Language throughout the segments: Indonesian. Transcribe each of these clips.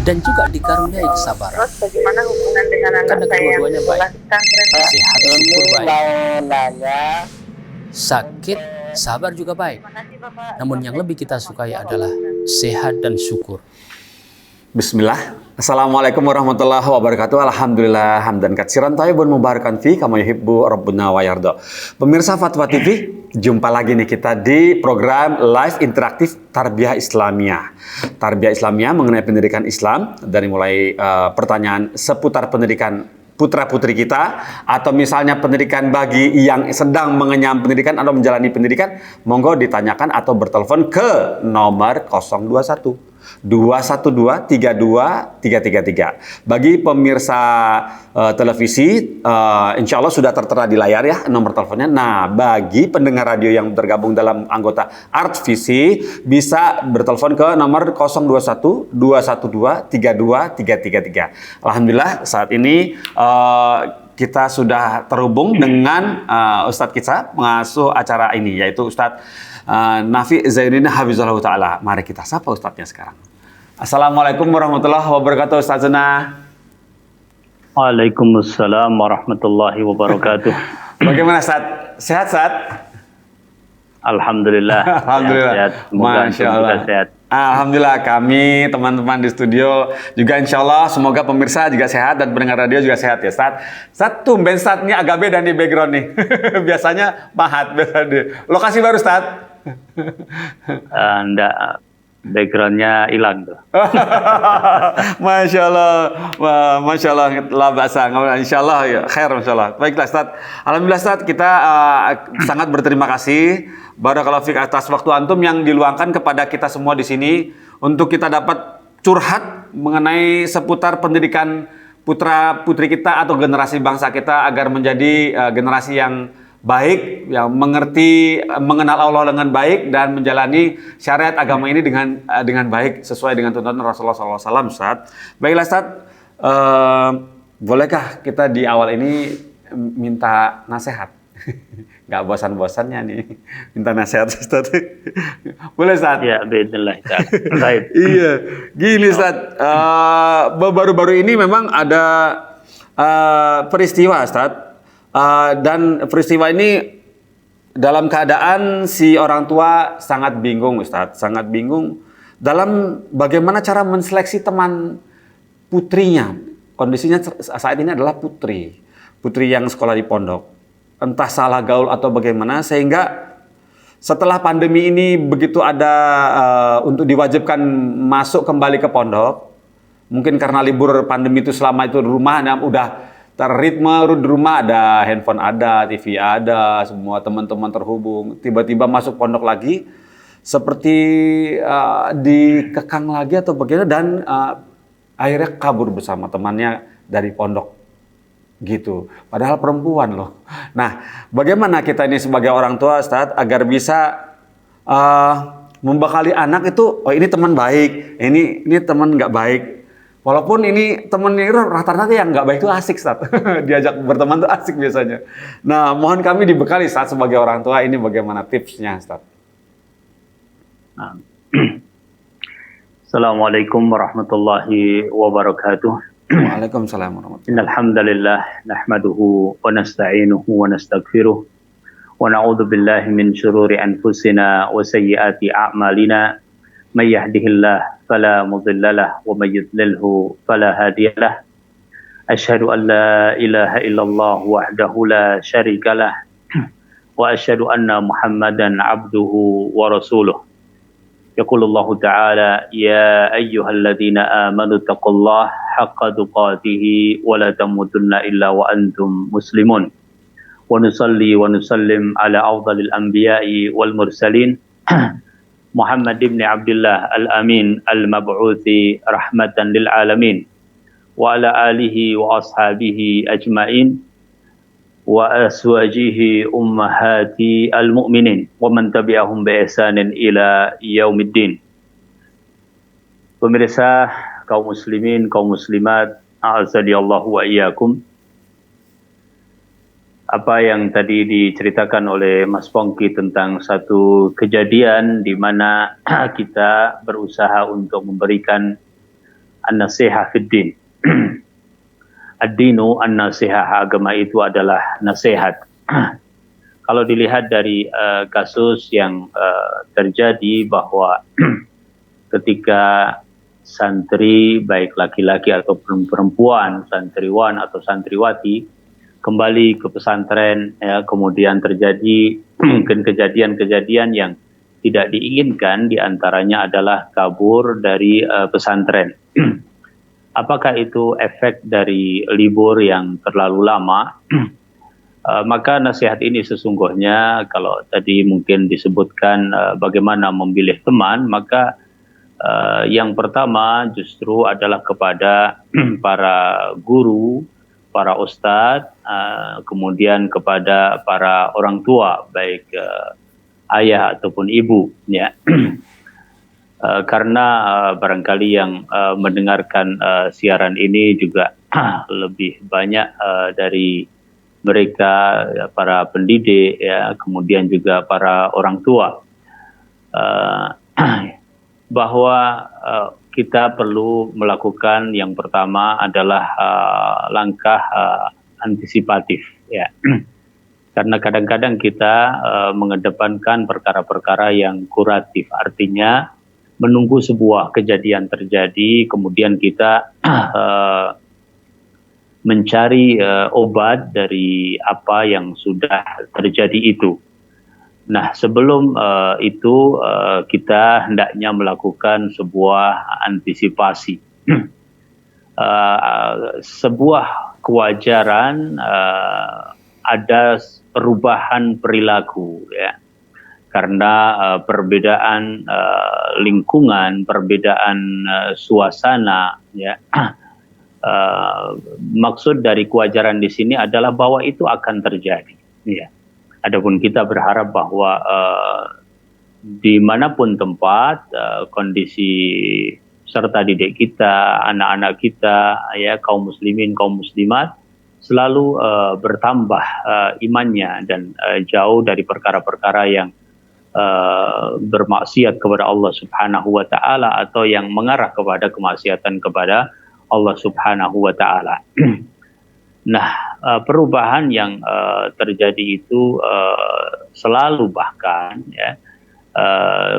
dan juga dikaruniai kesabaran. Terus bagaimana hubungan dengan anak Karena saya yang kedua-duanya baik. sekolah pesantren? Sehat, syukur baik. Mau nanya, Sakit, sabar juga baik. Terima kasih Bapak. Namun yang lebih kita sukai adalah sehat dan syukur. Bismillah. Assalamualaikum warahmatullahi wabarakatuh. Alhamdulillah hamdan katsiran thayyibun mubarakan fi kama yuhibbu rabbuna wa yarda. Pemirsa Fatwa TV, jumpa lagi nih kita di program live interaktif Tarbiyah Islamiyah. Tarbiyah Islamiyah mengenai pendidikan Islam, dari mulai pertanyaan seputar pendidikan putra-putri kita, atau misalnya pendidikan bagi yang sedang mengenyam pendidikan atau menjalani pendidikan, monggo ditanyakan atau bertelepon ke nomor 021 212 32 333. Bagi pemirsa televisi, insya Allah sudah tertera di layar ya nomor teleponnya. Nah, bagi pendengar radio yang tergabung dalam anggota Art Visi, bisa bertelepon ke nomor 021 212 32 333. Alhamdulillah saat ini kita sudah terhubung dengan Ustadz kita pengasuh acara ini, yaitu Ustadz Nafi Zainuddin Hafizahullah Ta'ala. Mari kita sapa Ustadznya sekarang. Assalamualaikum warahmatullahi wabarakatuh, Ustazana. Waalaikumsalam warahmatullahi wabarakatuh. Bagaimana Ustaz? Sehat, Ustaz? Alhamdulillah. Alhamdulillah. Sehat. Masya Allah. Sehat. Alhamdulillah, kami teman-teman di studio juga insya Allah semoga pemirsa juga sehat dan pendengar radio juga sehat ya Ustaz. Ustaz, tumben Ustaz, ini agak beda nih background nih. Biasanya mahat, biasa lokasi baru Ustaz. Enggak, backgroundnya hilang tuh. Masya Allah, wah, Masya Allah, la ba'sa, insya Allah ya, khair, Masya Allah. Baiklah Ustaz, Alhamdulillah Ustaz, kita sangat berterima kasih barakallahu fiik atas waktu antum yang diluangkan kepada kita semua di sini untuk kita dapat curhat mengenai seputar pendidikan putra-putri kita atau generasi bangsa kita agar menjadi generasi yang baik, yang mengerti, mengenal Allah dengan baik dan menjalani syariat agama ini dengan baik sesuai dengan tuntunan Rasulullah SAW. Ustaz, baiklah Ustaz, bolehkah kita di awal ini minta nasihat? Nggak bosan-bosannya nih minta nasihat Ustaz. Boleh Ustaz? Ya, bismillah. Baik. Iya, gini Ustaz, baru-baru ini memang ada peristiwa Ustaz. Dan peristiwa ini dalam keadaan si orang tua sangat bingung Ustadz, sangat bingung dalam bagaimana cara menseleksi teman putrinya. Kondisinya saat ini adalah putri yang sekolah di pondok. Entah salah gaul atau bagaimana, sehingga setelah pandemi ini begitu ada untuk diwajibkan masuk kembali ke pondok, mungkin karena libur pandemi itu selama itu di rumah, udah territme di rumah, ada handphone, ada TV, ada semua teman-teman terhubung. Tiba-tiba masuk pondok lagi, seperti dikekang lagi atau bagaimana, dan akhirnya kabur bersama temannya dari pondok gitu. Padahal perempuan loh. Nah, bagaimana kita ini sebagai orang tua Ustaz agar bisa membekali anak itu, oh ini teman baik, ini teman nggak baik. Walaupun ini temennya rata-rata yang nggak baik itu asik, Ustaz. Diajak berteman tuh asik biasanya. Nah, mohon kami dibekali Ustaz sebagai orang tua, ini bagaimana tipsnya, Ustaz? Assalamualaikum warahmatullahi wabarakatuh. Waalaikumsalam warahmatullahi wabarakatuh. Innal hamdalillah nahmaduhu wa nasta'inuhu wa nastaghfiruh wa na'udzu billahi min syururi anfusina wa sayyiati a'malina. من يهده الله فلا مضل له ومن يضلله فلا هادي له أشهد أن لا إله إلا الله وحده لا شريك له وأشهد أن محمدا عبده ورسوله يقول الله تعالى يا أيها الذين آمنوا اتقوا الله حق تقاته ولا تموتن إلا وأنتم مسلمون ونصلي ونسلم على أفضل الأنبياء والمرسلين محمد بن عبد الله الأمين المبعوث رحمة للعالمين وعلى آله وأصحابه أجمعين وأزواجه أمهات المؤمنين ومن تبعهم بإحسان إلى يوم الدين. Pemirsa, kaum muslimin, kaum muslimat, a'azzanillahu wa iyyakum. Apa yang tadi diceritakan oleh Mas Pongki tentang satu kejadian di mana kita berusaha untuk memberikan an-nasihah fid din. Ad-dinu an-nasihah, agama itu adalah nasihat. Kalau dilihat dari kasus yang terjadi bahwa ketika santri baik laki-laki ataupun perempuan, santriwan atau santriwati kembali ke pesantren, ya, kemudian terjadi mungkin kejadian-kejadian yang tidak diinginkan, diantaranya adalah kabur dari pesantren. Apakah itu efek dari libur yang terlalu lama? Maka nasihat ini sesungguhnya kalau tadi mungkin disebutkan bagaimana memilih teman, maka yang pertama justru adalah kepada para guru, para ustadz, kemudian kepada para orang tua, baik ayah ataupun ibu, ya. Karena barangkali yang mendengarkan siaran ini juga lebih banyak dari mereka, ya, para pendidik, ya, kemudian juga para orang tua, bahwa kita perlu melakukan yang pertama adalah langkah antisipatif, ya. Karena kadang-kadang kita mengedepankan perkara-perkara yang kuratif, artinya menunggu sebuah kejadian terjadi, kemudian kita mencari obat dari apa yang sudah terjadi itu. Nah, sebelum itu kita hendaknya melakukan sebuah antisipasi. Sebuah kewajaran ada perubahan perilaku, ya. Karena perbedaan lingkungan, perbedaan suasana, ya. Maksud dari kewajaran di sini adalah bahwa itu akan terjadi, ya. Adapun kita berharap bahwa dimanapun tempat, kondisi serta didik kita, anak-anak kita, ya, kaum muslimin, kaum muslimat selalu bertambah imannya dan jauh dari perkara-perkara yang bermaksiat kepada Allah Subhanahu wa taala atau yang mengarah kepada kemaksiatan kepada Allah Subhanahu wa taala. Nah, perubahan yang terjadi itu selalu bahkan, ya,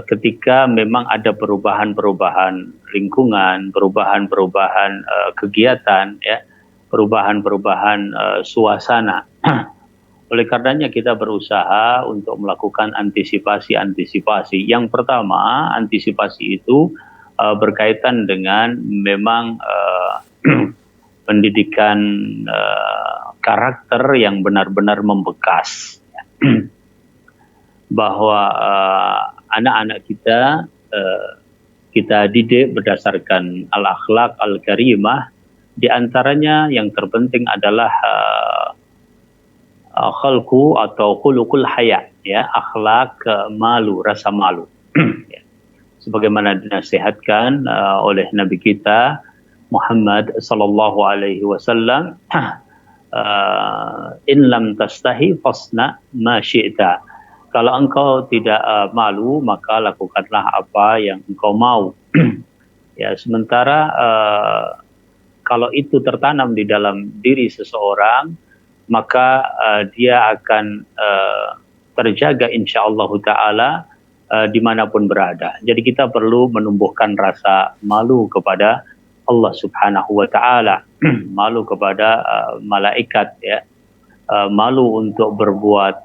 ketika memang ada perubahan-perubahan lingkungan, perubahan-perubahan kegiatan, ya, perubahan-perubahan suasana. Oleh karenanya kita berusaha untuk melakukan antisipasi-antisipasi. Yang pertama, antisipasi itu berkaitan dengan memang pendidikan karakter yang benar-benar membekas. Bahwa anak-anak kita kita didik berdasarkan al-akhlaq al-karimah, di antaranya yang terpenting adalah khalqu atau khuluqul haya, ya, akhlak malu, rasa malu. Ya. Sebagaimana dinasihatkan oleh Nabi kita Muhammad sallallahu alaihi wasallam, in lam tastahi fasna ma syi'ta. Kalau engkau tidak malu, maka lakukanlah apa yang engkau mau. Ya, sementara kalau itu tertanam di dalam diri seseorang, maka dia akan terjaga insyaallah taala dimanapun berada. Jadi kita perlu menumbuhkan rasa malu kepada Allah Subhanahu wa taala, malu kepada malaikat, ya, malu untuk berbuat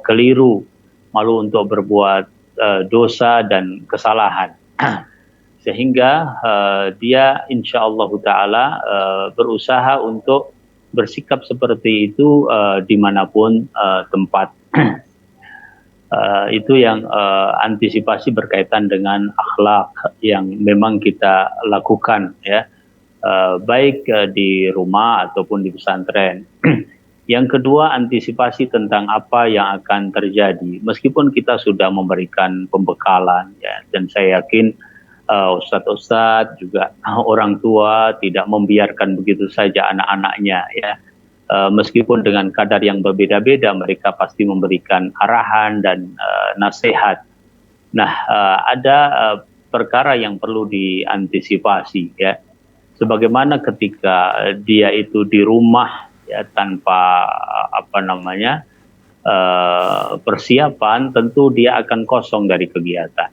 keliru, malu untuk berbuat dosa dan kesalahan. Sehingga dia insyaallah taala berusaha untuk bersikap seperti itu dimanapun tempat. Itu yang antisipasi berkaitan dengan akhlak yang memang kita lakukan, ya, baik di rumah ataupun di pesantren. Yang kedua, antisipasi tentang apa yang akan terjadi. Meskipun kita sudah memberikan pembekalan, ya, dan saya yakin ustadz-ustadz juga orang tua tidak membiarkan begitu saja anak-anaknya, ya. Meskipun dengan kadar yang berbeda-beda, mereka pasti memberikan arahan dan nasihat. Nah, ada perkara yang perlu diantisipasi, ya. sebagaimana ketika dia itu di rumah ya tanpa persiapan, tentu dia akan kosong dari kegiatan.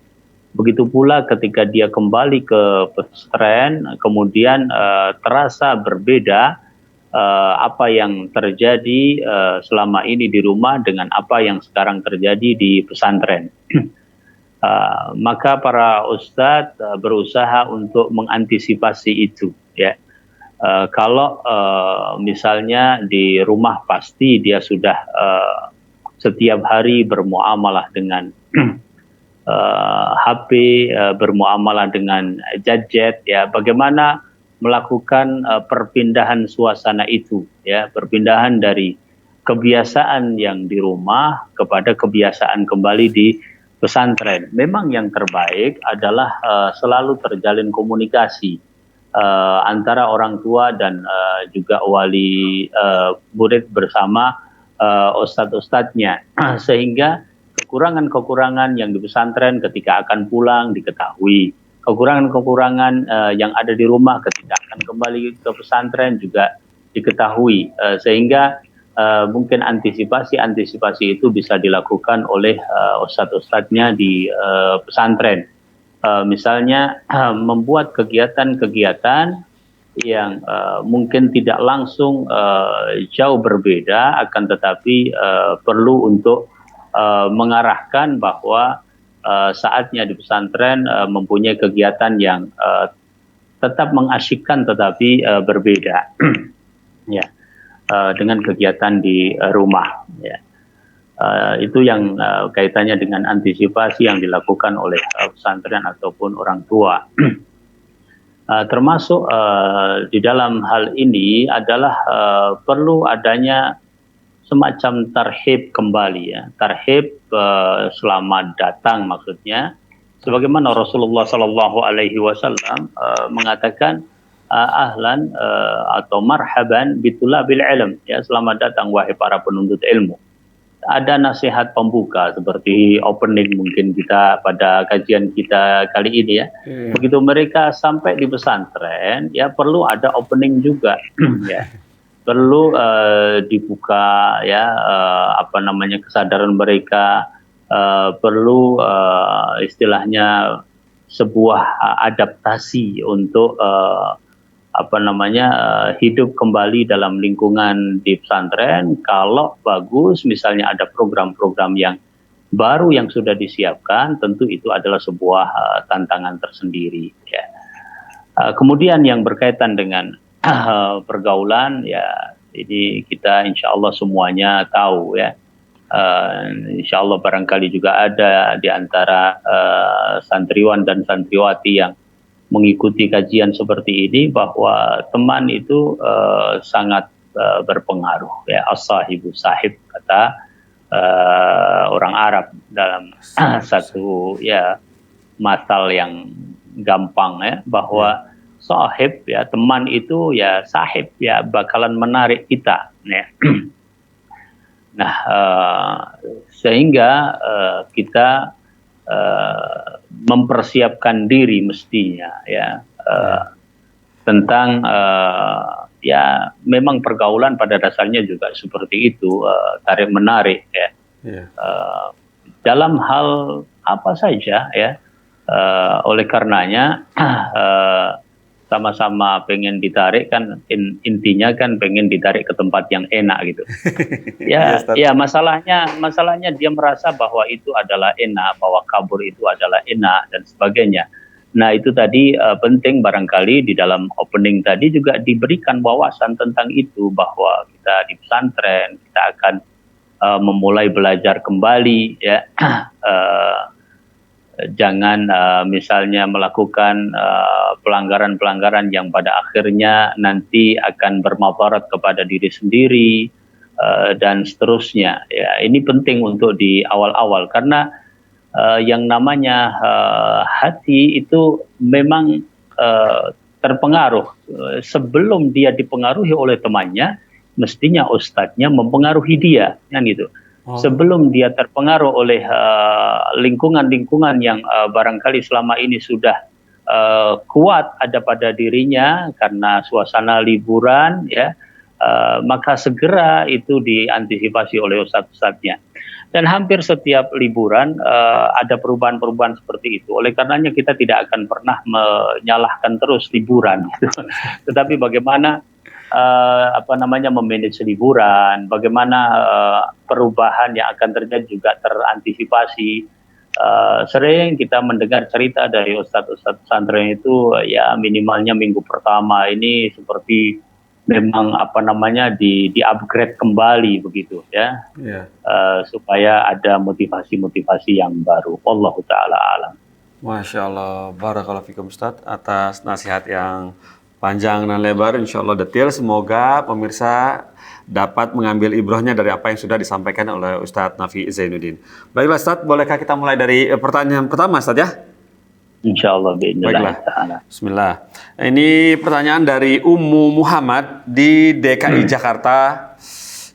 Begitu pula ketika dia kembali ke pesantren, kemudian terasa berbeda apa yang terjadi selama ini di rumah dengan apa yang sekarang terjadi di pesantren. Maka para ustadz berusaha untuk mengantisipasi itu. Ya, kalau misalnya di rumah pasti dia sudah setiap hari bermuamalah dengan HP, bermuamalah dengan gadget, ya bagaimana melakukan perpindahan suasana itu, ya perpindahan dari kebiasaan yang di rumah kepada kebiasaan kembali di pesantren. Memang yang terbaik adalah selalu terjalin komunikasi antara orang tua dan juga wali murid bersama ustadz-ustadznya, sehingga kekurangan-kekurangan yang di pesantren ketika akan pulang diketahui, kekurangan-kekurangan yang ada di rumah ketika akan kembali ke pesantren juga diketahui, sehingga mungkin antisipasi itu bisa dilakukan oleh ustadz-ustadznya di pesantren. Misalnya membuat kegiatan-kegiatan yang mungkin tidak langsung jauh berbeda, akan tetapi perlu untuk mengarahkan bahwa saatnya di pesantren mempunyai kegiatan yang tetap mengasyikkan tetapi berbeda ya dengan kegiatan di rumah ya. Itu yang kaitannya dengan antisipasi yang dilakukan oleh pesantren ataupun orang tua. Termasuk di dalam hal ini adalah perlu adanya semacam tarhib kembali, ya, tarhib selamat datang maksudnya, sebagaimana Rasulullah Shallallahu Alaihi Wasallam mengatakan ahlan atau marhaban bitulabil ilm, ya selamat datang wahai para penuntut ilmu. Ada nasihat pembuka seperti opening mungkin kita pada kajian kita kali ini ya. Begitu mereka sampai di pesantren, ya perlu ada opening juga, ya. Perlu dibuka ya kesadaran mereka, perlu istilahnya sebuah adaptasi untuk hidup kembali dalam lingkungan di pesantren. Kalau bagus misalnya ada program-program yang baru yang sudah disiapkan, tentu itu adalah sebuah tantangan tersendiri ya. Kemudian yang berkaitan dengan pergaulan, ya ini kita insya Allah semuanya tahu ya, insya Allah barangkali juga ada di antara santriwan dan santriwati yang mengikuti kajian seperti ini, bahwa teman itu sangat berpengaruh ya, as-sahibu sahib kata orang Arab dalam satu ya masal yang gampang ya, bahwa sahib ya teman itu ya sahib ya bakalan menarik kita ya. Nah sehingga kita mempersiapkan diri mestinya ya tentang ya memang pergaulan pada dasarnya juga seperti itu, tarik menarik ya. Dalam hal apa saja ya, oleh karenanya sama-sama pengen ditarik kan, intinya kan pengen ditarik ke tempat yang enak gitu. Ya, ya masalahnya dia merasa bahwa itu adalah enak, bahwa kabur itu adalah enak dan sebagainya. Nah itu tadi penting barangkali di dalam opening tadi juga diberikan wawasan tentang itu, bahwa kita di pesantren kita akan memulai belajar kembali ya. Jangan misalnya melakukan pelanggaran-pelanggaran yang pada akhirnya nanti akan bermudarat kepada diri sendiri dan seterusnya. Ya, ini penting untuk di awal-awal, karena yang namanya hati itu memang terpengaruh. Sebelum dia dipengaruhi oleh temannya, mestinya ustadznya mempengaruhi dia, kan gitu. Sebelum dia terpengaruh oleh lingkungan-lingkungan yang barangkali selama ini sudah kuat ada pada dirinya karena suasana liburan, ya, maka segera itu diantisipasi oleh ustadz-ustadznya. Dan hampir setiap liburan ada perubahan-perubahan seperti itu. Oleh karenanya kita tidak akan pernah menyalahkan terus liburan, gitu. Tetapi bagaimana memanage liburan, bagaimana perubahan yang akan terjadi juga terantisipasi. Sering kita mendengar cerita dari ustadz-ustadz pesantren itu, ya minimalnya minggu pertama ini seperti memang di upgrade kembali begitu, ya, supaya ada motivasi-motivasi yang baru. Allahu taala alam. Masya Allah, barakallahu fikum Ustadz atas nasihat yang panjang dan lebar, insya Allah detail. Semoga pemirsa dapat mengambil ibrohnya dari apa yang sudah disampaikan oleh Ustadz Nafi Zainuddin. Baiklah Ustadz, bolehkah kita mulai dari pertanyaan pertama Ustadz, ya? Insya Allah. Baiklah. Bismillah. Ini pertanyaan dari Ummu Muhammad di DKI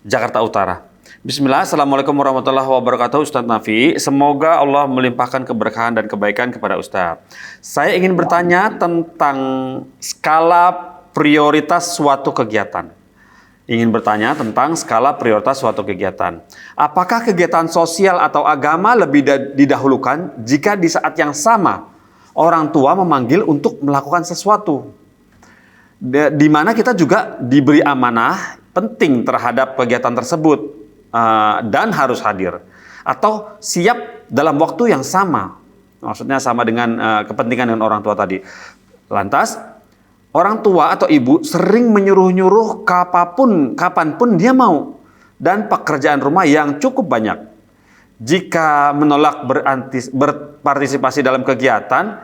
Jakarta Utara. Bismillah. Assalamualaikum warahmatullahi wabarakatuh Ustadz Nafi. Semoga Allah melimpahkan keberkahan dan kebaikan kepada Ustadz. Saya ingin bertanya tentang skala prioritas suatu kegiatan. Apakah kegiatan sosial atau agama lebih didahulukan jika di saat yang sama orang tua memanggil untuk melakukan sesuatu, di mana kita juga diberi amanah penting terhadap kegiatan tersebut dan harus hadir atau siap dalam waktu yang sama, maksudnya sama dengan kepentingan dengan orang tua tadi. Lantas orang tua atau ibu sering menyuruh-nyuruh kapanpun dia mau, dan pekerjaan rumah yang cukup banyak. Jika menolak berpartisipasi dalam kegiatan,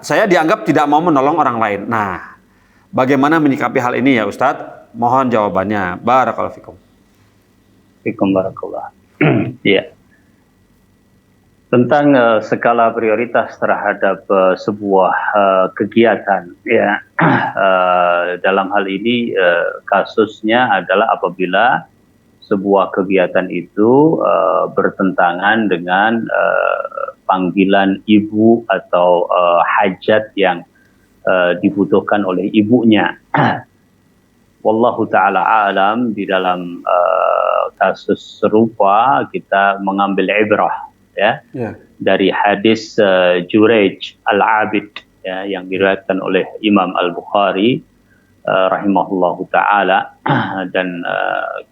saya dianggap tidak mau menolong orang lain. Nah, bagaimana menyikapi hal ini ya Ustadz? Mohon jawabannya. Barakallahu fikum. Fikum barakallah. Ya. Tentang skala prioritas terhadap sebuah kegiatan, ya. Dalam hal ini kasusnya adalah apabila sebuah kegiatan itu bertentangan dengan panggilan ibu atau hajat yang dibutuhkan oleh ibunya. Wallahu ta'ala alam, di dalam kasus serupa kita mengambil ibrah, ya, dari hadis Juraij al-Abid, ya, yang diriwayatkan oleh Imam Al-Bukhari rahimahullahu ta'ala. Dan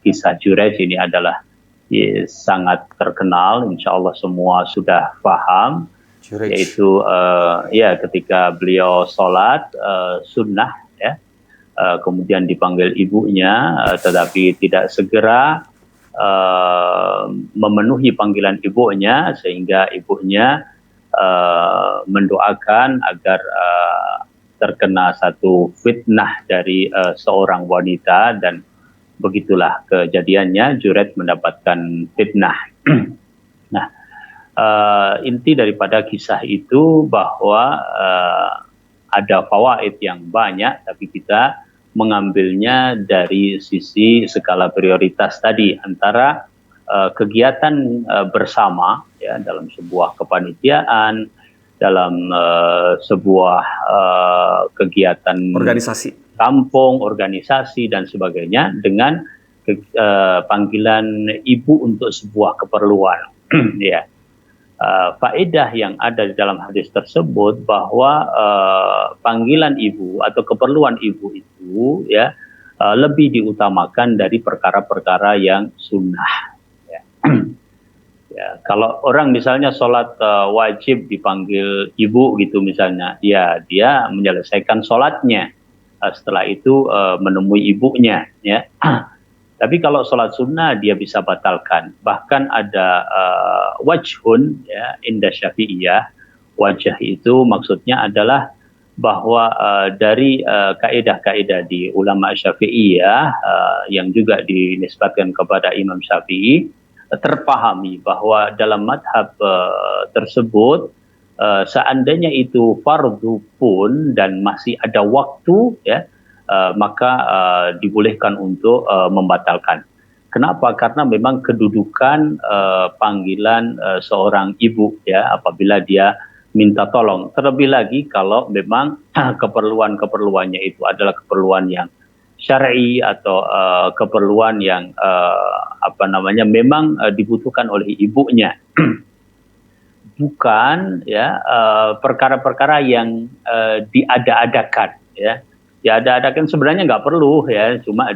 kisah Juraij ini adalah sangat terkenal, insya Allah semua sudah paham, yaitu ketika beliau sholat sunnah, ya, kemudian dipanggil ibunya, tetapi tidak segera memenuhi panggilan ibunya, sehingga ibunya mendoakan agar terkena satu fitnah dari seorang wanita, dan begitulah kejadiannya, Juraij mendapatkan fitnah. Nah, inti daripada kisah itu bahwa ada fawaid yang banyak, tapi kita mengambilnya dari sisi skala prioritas tadi, antara kegiatan bersama, ya, dalam sebuah kepanitiaan, dalam sebuah kegiatan organisasi kampung, organisasi dan sebagainya, dengan panggilan ibu untuk sebuah keperluan. Ya. Faedah yang ada di dalam hadis tersebut bahwa panggilan ibu atau keperluan ibu itu, ya, lebih diutamakan dari perkara-perkara yang sunnah. Ya. Ya, kalau orang misalnya sholat wajib dipanggil ibu gitu misalnya, ya dia menyelesaikan sholatnya. Setelah itu menemui ibunya, ya. Tapi kalau sholat sunnah dia bisa batalkan. Bahkan ada wajhun, ya, inda Syafi'iyah. Wajah itu maksudnya adalah bahwa dari kaidah-kaidah di ulama Syafi'iyah yang juga dinisbatkan kepada Imam Syafi'i, terpahami bahwa dalam madhab tersebut, seandainya itu fardu pun dan masih ada waktu, ya, maka dibolehkan untuk membatalkan. Kenapa? Karena memang kedudukan panggilan seorang ibu, ya, apabila dia minta tolong. Terlebih lagi kalau memang keperluan-keperluannya itu adalah keperluan yang syar'i atau keperluan yang memang dibutuhkan oleh ibunya. Bukan ya perkara-perkara yang diada-adakan ya. Diada-adakan sebenarnya nggak perlu ya, cuma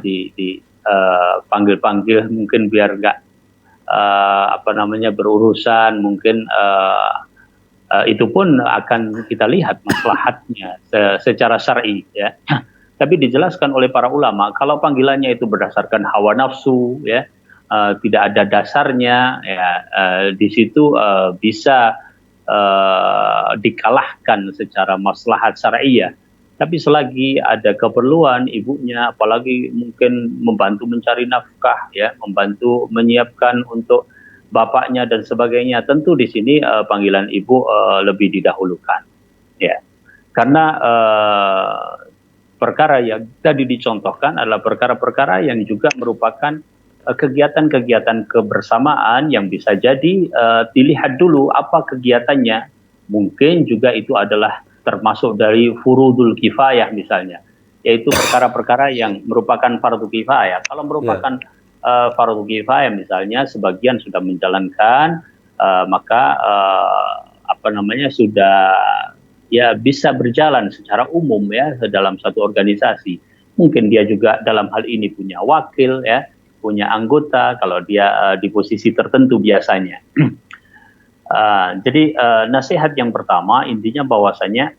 panggil-panggil mungkin biar nggak berurusan, mungkin itu pun akan kita lihat maslahatnya secara syar'i ya. Tapi dijelaskan oleh para ulama kalau panggilannya itu berdasarkan hawa nafsu ya, tidak ada dasarnya ya, di situ bisa dikalahkan secara maslahat syar'iyah. Tapi selagi ada keperluan ibunya, apalagi mungkin membantu mencari nafkah ya, membantu menyiapkan untuk bapaknya dan sebagainya, tentu di sini panggilan ibu lebih didahulukan ya. Karena perkara yang tadi dicontohkan adalah perkara-perkara yang juga merupakan kegiatan-kegiatan kebersamaan yang bisa jadi dilihat dulu apa kegiatannya. Mungkin juga itu adalah termasuk dari furudul kifayah misalnya, yaitu perkara-perkara yang merupakan fardu kifayah. Kalau merupakan fardu kifayah misalnya sebagian sudah menjalankan, maka sudah ya bisa berjalan secara umum ya dalam satu organisasi. Mungkin dia juga dalam hal ini punya wakil ya, punya anggota kalau dia di posisi tertentu biasanya. Jadi nasihat yang pertama intinya bahwasanya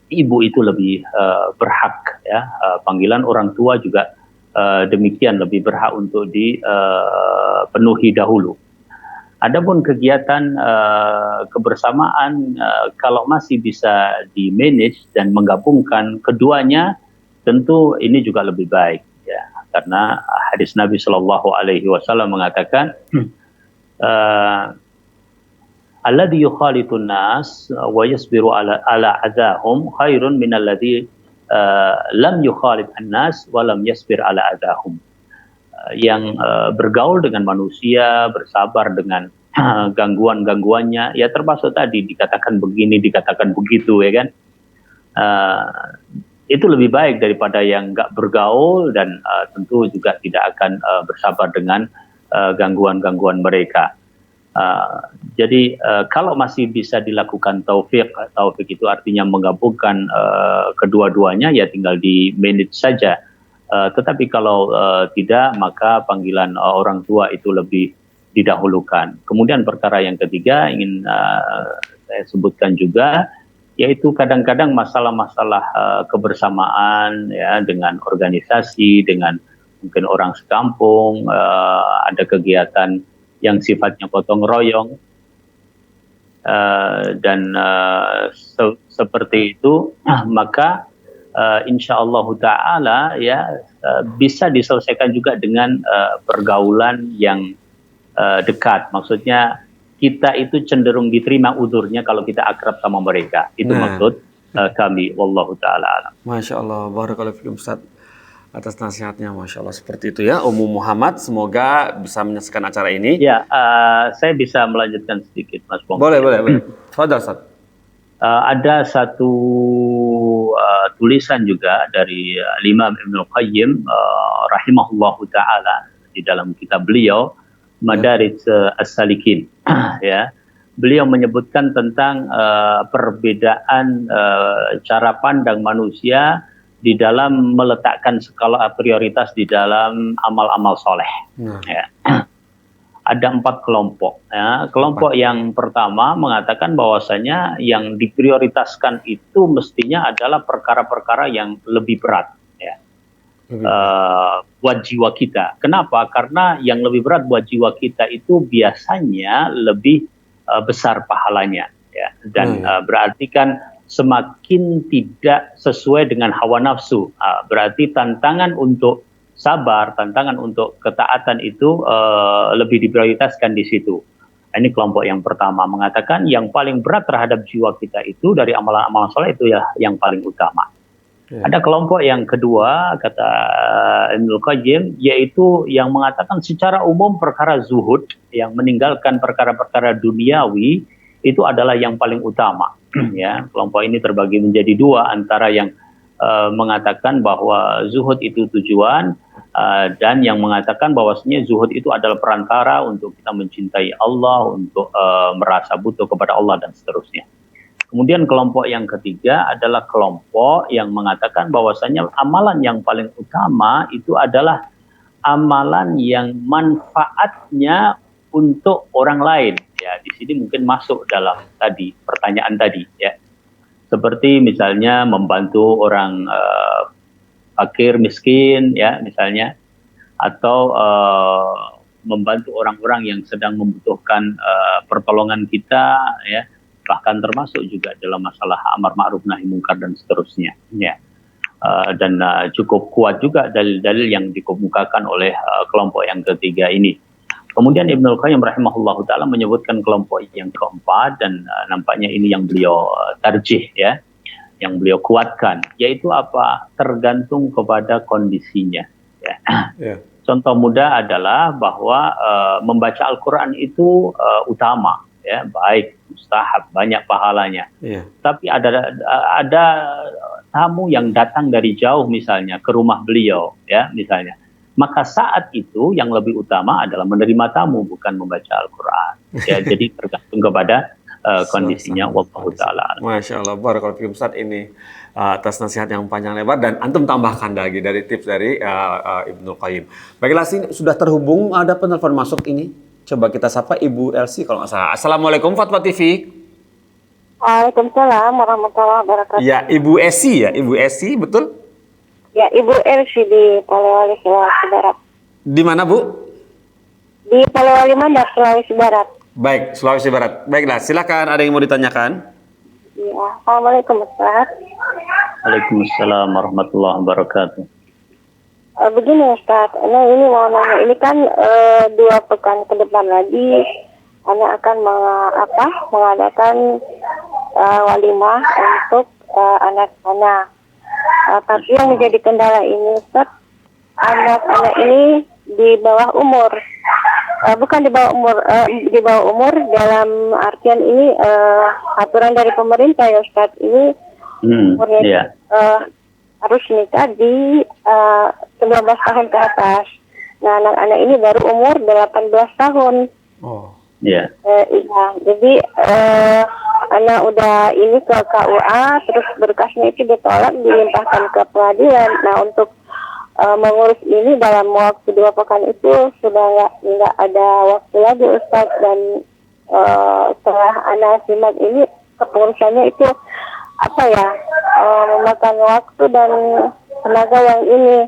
ibu itu lebih berhak ya, panggilan orang tua juga demikian lebih berhak untuk dipenuhi dahulu. Adapun kegiatan kebersamaan kalau masih bisa di-manage dan menggabungkan keduanya, tentu ini juga lebih baik ya, karena hadis Nabi Shallallahu Alaihi Wasallam mengatakan alladzi yukhalitun nas wa yasbiru ala adahum khairun min alladzi lam yukhalit an-nas wa lam yasbir ala adahum. Yang bergaul dengan manusia, bersabar dengan gangguan-gangguannya, ya termasuk tadi dikatakan begini, dikatakan begitu ya kan. Itu lebih baik daripada yang nggak bergaul dan tentu juga tidak akan bersabar dengan gangguan-gangguan mereka. Jadi kalau masih bisa dilakukan taufik itu artinya menggabungkan kedua-duanya, ya tinggal di manage saja. Tetapi kalau tidak, maka panggilan orang tua itu lebih didahulukan. Kemudian perkara yang ketiga ingin saya sebutkan juga, yaitu kadang-kadang masalah-masalah kebersamaan ya dengan organisasi, dengan mungkin orang sekampung, ada kegiatan yang sifatnya gotong royong dan seperti itu, maka insya Allah Taala ya bisa diselesaikan juga dengan pergaulan yang dekat. Maksudnya kita itu cenderung diterima udurnya kalau kita akrab sama mereka. Itu maksud kami. Wallahu Taala alam. Masya Allah, barakallahu fikum Ustaz atas nasihatnya. Masya Allah, seperti itu ya Ummu Muhammad. Semoga bisa menyelesaikan acara ini. Ya, saya bisa melanjutkan sedikit Mas Bong. Boleh. Fadhal Ustaz. Ada satu tulisan juga dari Imam Ibnu Qayyim rahimahullahu taala di dalam kitab beliau Madarij As-Salikin ya. Beliau menyebutkan tentang perbedaan cara pandang manusia di dalam meletakkan skala prioritas di dalam amal-amal soleh. Ya. Ada 4 kelompok. Ya. Kelompok yang pertama mengatakan bahwasanya yang diprioritaskan itu mestinya adalah perkara-perkara yang lebih berat. Ya. Buat jiwa kita. Kenapa? Karena yang lebih berat buat jiwa kita itu biasanya lebih besar pahalanya. Ya. Dan berarti kan semakin tidak sesuai dengan hawa nafsu. Berarti tantangan untuk sabar, tantangan untuk ketaatan itu lebih diprioritaskan di situ. Ini kelompok yang pertama mengatakan yang paling berat terhadap jiwa kita itu dari amalan-amalan soleh itu ya yang paling utama. Ada kelompok yang kedua kata Ibnu Qayyim, yaitu yang mengatakan secara umum perkara zuhud, yang meninggalkan perkara-perkara duniawi itu adalah yang paling utama. Ya, kelompok ini terbagi menjadi dua, antara yang mengatakan bahwa zuhud itu tujuan, dan yang mengatakan bahwasanya zuhud itu adalah perantara untuk kita mencintai Allah, untuk merasa butuh kepada Allah dan seterusnya. Kemudian kelompok yang ketiga adalah kelompok yang mengatakan bahwasanya amalan yang paling utama itu adalah amalan yang manfaatnya untuk orang lain. Ya, di sini mungkin masuk dalam tadi pertanyaan tadi, ya. Seperti misalnya membantu orang fakir miskin, ya misalnya, atau membantu orang-orang yang sedang membutuhkan pertolongan kita, ya, bahkan termasuk juga dalam masalah amar ma'ruf nahi munkar dan seterusnya, ya. Dan cukup kuat juga dalil-dalil yang dikemukakan oleh kelompok yang ketiga ini. Kemudian Ibnul Qayyim rahimahullahu taala menyebutkan kelompok yang keempat, dan nampaknya ini yang beliau tarjih, ya, yang beliau kuatkan, yaitu apa? Tergantung kepada kondisinya, ya. Yeah. Contoh mudah adalah bahwa membaca Al-Quran itu utama, ya, baik, mustahab, banyak pahalanya. Yeah. Tapi ada tamu yang datang dari jauh misalnya ke rumah beliau, ya misalnya. Maka saat itu yang lebih utama adalah menerima tamu, bukan membaca Al-Quran. Ya, jadi tergantung kepada kondisinya. Wallahu ta'ala. Masya Allah, barakallahu fikum Ustaz, ini atas nasihat yang panjang lebar, dan antum tambahkan lagi dari tips dari Ibnul Qayyim. Baiklah, sini sudah terhubung, ada penelpon masuk ini. Coba kita sapa Ibu Elsie kalau nggak salah. Assalamualaikum Fatwa TV. Waalaikumsalam warahmatullahi wabarakatuh. Ya, Ibu Esi ya, Ibu Esi, betul? Ya, Ibu Elsie di Polewali, Sulawesi Barat. Di mana, Bu? Di Polewali Mandar, Sulawesi Barat. Baik, Sulawesi Barat. Baiklah, silakan, ada yang mau ditanyakan? Ya, Assalamualaikum Ustaz. Waalaikumsalam warahmatullahi wabarakatuh. Begini Ustaz, ini mau nanya, ini kan 2 pekan ke depan lagi Ana akan mengadakan walimah untuk anak-anak. Tapi yang menjadi kendala ini Ustaz, anak-anak ini di bawah umur, bukan di bawah umur, di bawah umur dalam artian ini aturan dari pemerintah ya Ustaz, ini umurnya harus nikah di 19 tahun ke atas. Nah, anak-anak ini baru umur 18 tahun. Oh. Iya, jadi anak udah ini ke KUA, terus berkasnya itu ditolak, dilimpahkan ke pengadilan. Nah, untuk mengurus ini dalam waktu 2 pekan itu sudah nggak ada waktu lagi Ustaz, dan setelah anak simak ini kepengurusannya itu memakan waktu dan tenaga yang ini.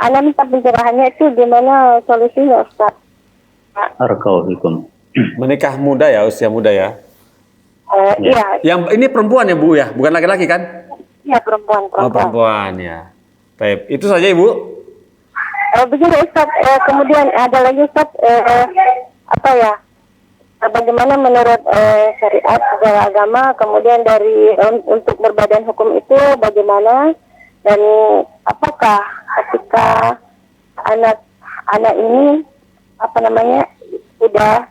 Anak minta pencerahannya itu gimana solusinya Ustaz? Barakallahu. Menikah muda ya, usia muda ya? Iya. Yang ini perempuan ya Bu ya, bukan laki-laki kan? Iya, perempuan. Oh, perempuan ya. Baik, itu saja Ibu. Begini Ustaz, kemudian ada lagi Ustaz, bagaimana menurut syariat segala agama, kemudian dari untuk berbadan hukum itu bagaimana, dan apakah ketika anak ini sudah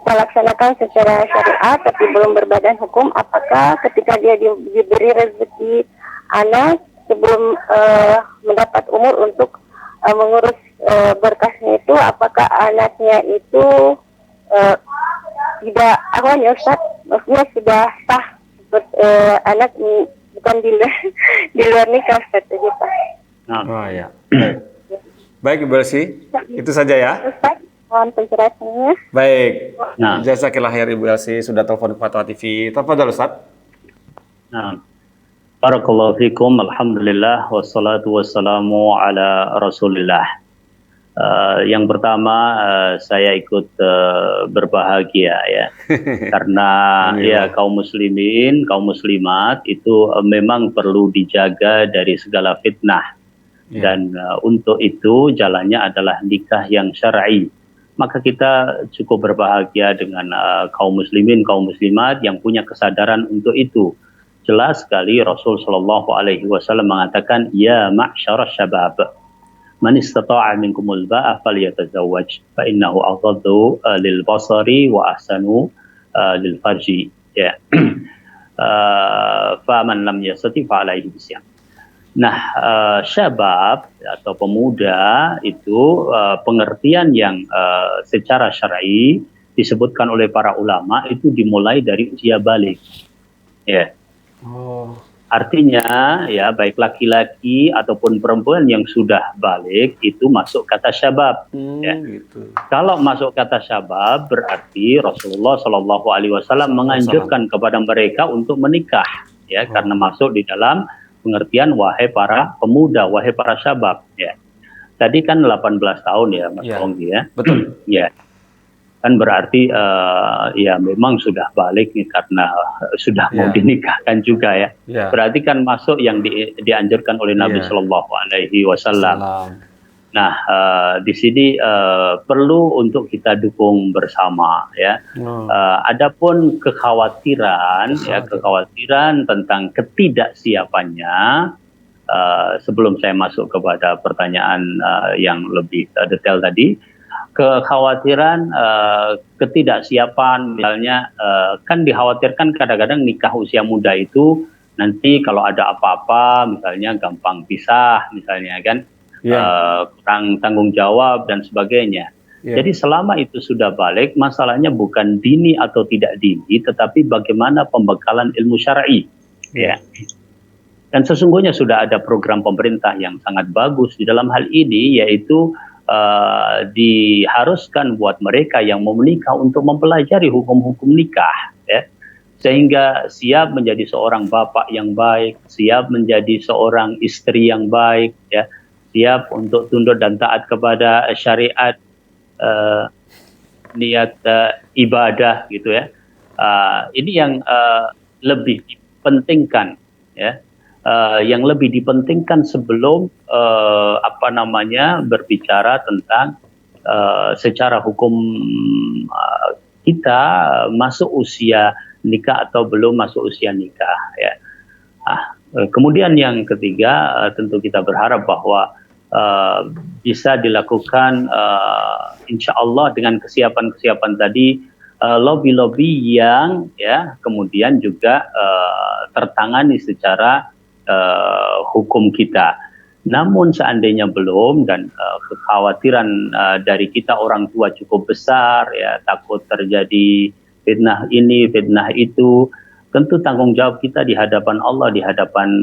melaksanakan secara syariat tapi belum berbadan hukum, apakah ketika dia diberi rezeki anak sebelum mendapat umur untuk mengurus berkasnya itu, apakah anaknya itu tidak Ustaz, maksudnya sudah sah anak bukan di luar nikah Ustaz gitu. Oh ya. Baik Ibu Elsie, itu saja ya. Ustaz, mohon penjelasannya. Baik. Jazakillah khair Ibu Elsie sudah telepon Fatwa TV. Tafadhol Ustaz. Barakallahu fikum, alhamdulillah, wassalatu wassalamu ala rasulillah. Yang pertama, saya ikut berbahagia ya, karena ya kaum muslimin, kaum muslimat itu memang perlu dijaga dari segala fitnah, dan untuk itu jalannya adalah nikah yang syar'i. Maka kita cukup berbahagia dengan kaum muslimin, kaum muslimat yang punya kesadaran untuk itu. Jelas sekali Rasul Shallallahu Alaihi Wasallam mengatakan, ya ma'syarasy syabab, man istata'a minkumul ba'a falyatazawwaj fa innahu aghaddu lil basari wa ahsanu lil farji. ya. Faman lam yastati fa alaihi bisyam. Nah, syabab atau pemuda itu pengertian yang secara syar'i disebutkan oleh para ulama itu dimulai dari usia balik. Ya. Oh. Artinya ya baik laki-laki ataupun perempuan yang sudah balik itu masuk kata syabab. Ya. Gitu. Kalau masuk kata syabab berarti Rasulullah Shallallahu Alaihi Wasallam menganjurkan kepada mereka untuk menikah, ya, karena masuk di dalam pengertian wahai para pemuda, wahai para syabab. Ya. Tadi kan 18 tahun ya Mas Onggi ya. Betul. Ya. Kan berarti ya memang sudah balik nih karena sudah mau dinikahkan juga ya. Berarti kan masuk yang dianjurkan oleh Nabi Shallallahu Alaihi Wasallam. Nah, di sini perlu untuk kita dukung bersama ya. Adapun kekhawatiran tentang ketidaksiapannya, sebelum saya masuk kepada pertanyaan yang lebih detail tadi, kekhawatiran ketidaksiapan misalnya kan dikhawatirkan kadang-kadang nikah usia muda itu nanti kalau ada apa-apa misalnya gampang pisah misalnya kan. Kurang tanggung jawab dan sebagainya. Jadi selama itu sudah balik, masalahnya bukan dini atau tidak dini, tetapi bagaimana pembekalan ilmu syar'i. Ya. Dan sesungguhnya sudah ada program pemerintah yang sangat bagus di dalam hal ini, yaitu diharuskan buat mereka yang mau menikah untuk mempelajari hukum-hukum nikah. Ya. Sehingga siap menjadi seorang bapak yang baik, siap menjadi seorang istri yang baik, ya. Siap untuk tunduk dan taat kepada syariat, niat ibadah gitu ya. Ini yang lebih dipentingkan ya. Yang lebih dipentingkan sebelum berbicara tentang secara hukum kita masuk usia nikah atau belum masuk usia nikah ya. Kemudian yang ketiga tentu kita berharap bahwa bisa dilakukan insya Allah dengan kesiapan-kesiapan tadi, lobby-lobby yang ya kemudian juga tertangani secara hukum kita. Namun seandainya belum dan kekhawatiran dari kita orang tua cukup besar ya, takut terjadi fitnah ini, fitnah itu, tentu tanggung jawab kita di hadapan Allah, di hadapan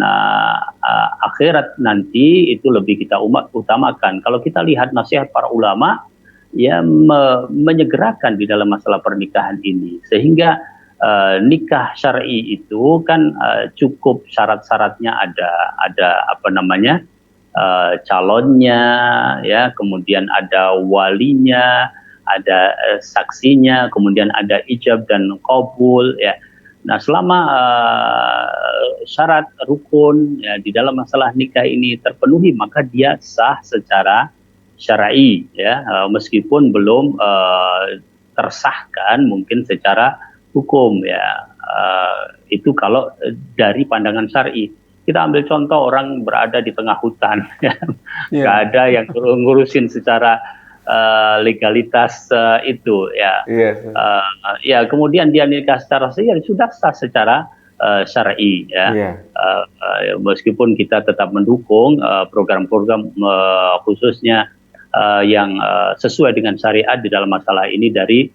akhirat nanti itu lebih kita utamakan. Kalau kita lihat nasihat para ulama, ya menyegerakan di dalam masalah pernikahan ini. Sehingga nikah syar'i itu kan cukup syarat-syaratnya ada calonnya, ya, kemudian ada walinya, ada saksinya, kemudian ada ijab dan qabul, ya. Nah, selama syarat rukun ya, di dalam masalah nikah ini terpenuhi, maka dia sah secara syar'i ya, meskipun belum tersahkan mungkin secara hukum ya. Itu kalau dari pandangan syar'i. Kita ambil contoh orang berada di tengah hutan ya. Nggak ada yang ngurusin secara legalitas itu ya. Ya kemudian dia nikah secara syar'i, sudah sah secara syar'i ya. Meskipun kita tetap mendukung program-program khususnya yang sesuai dengan syariat di dalam masalah ini dari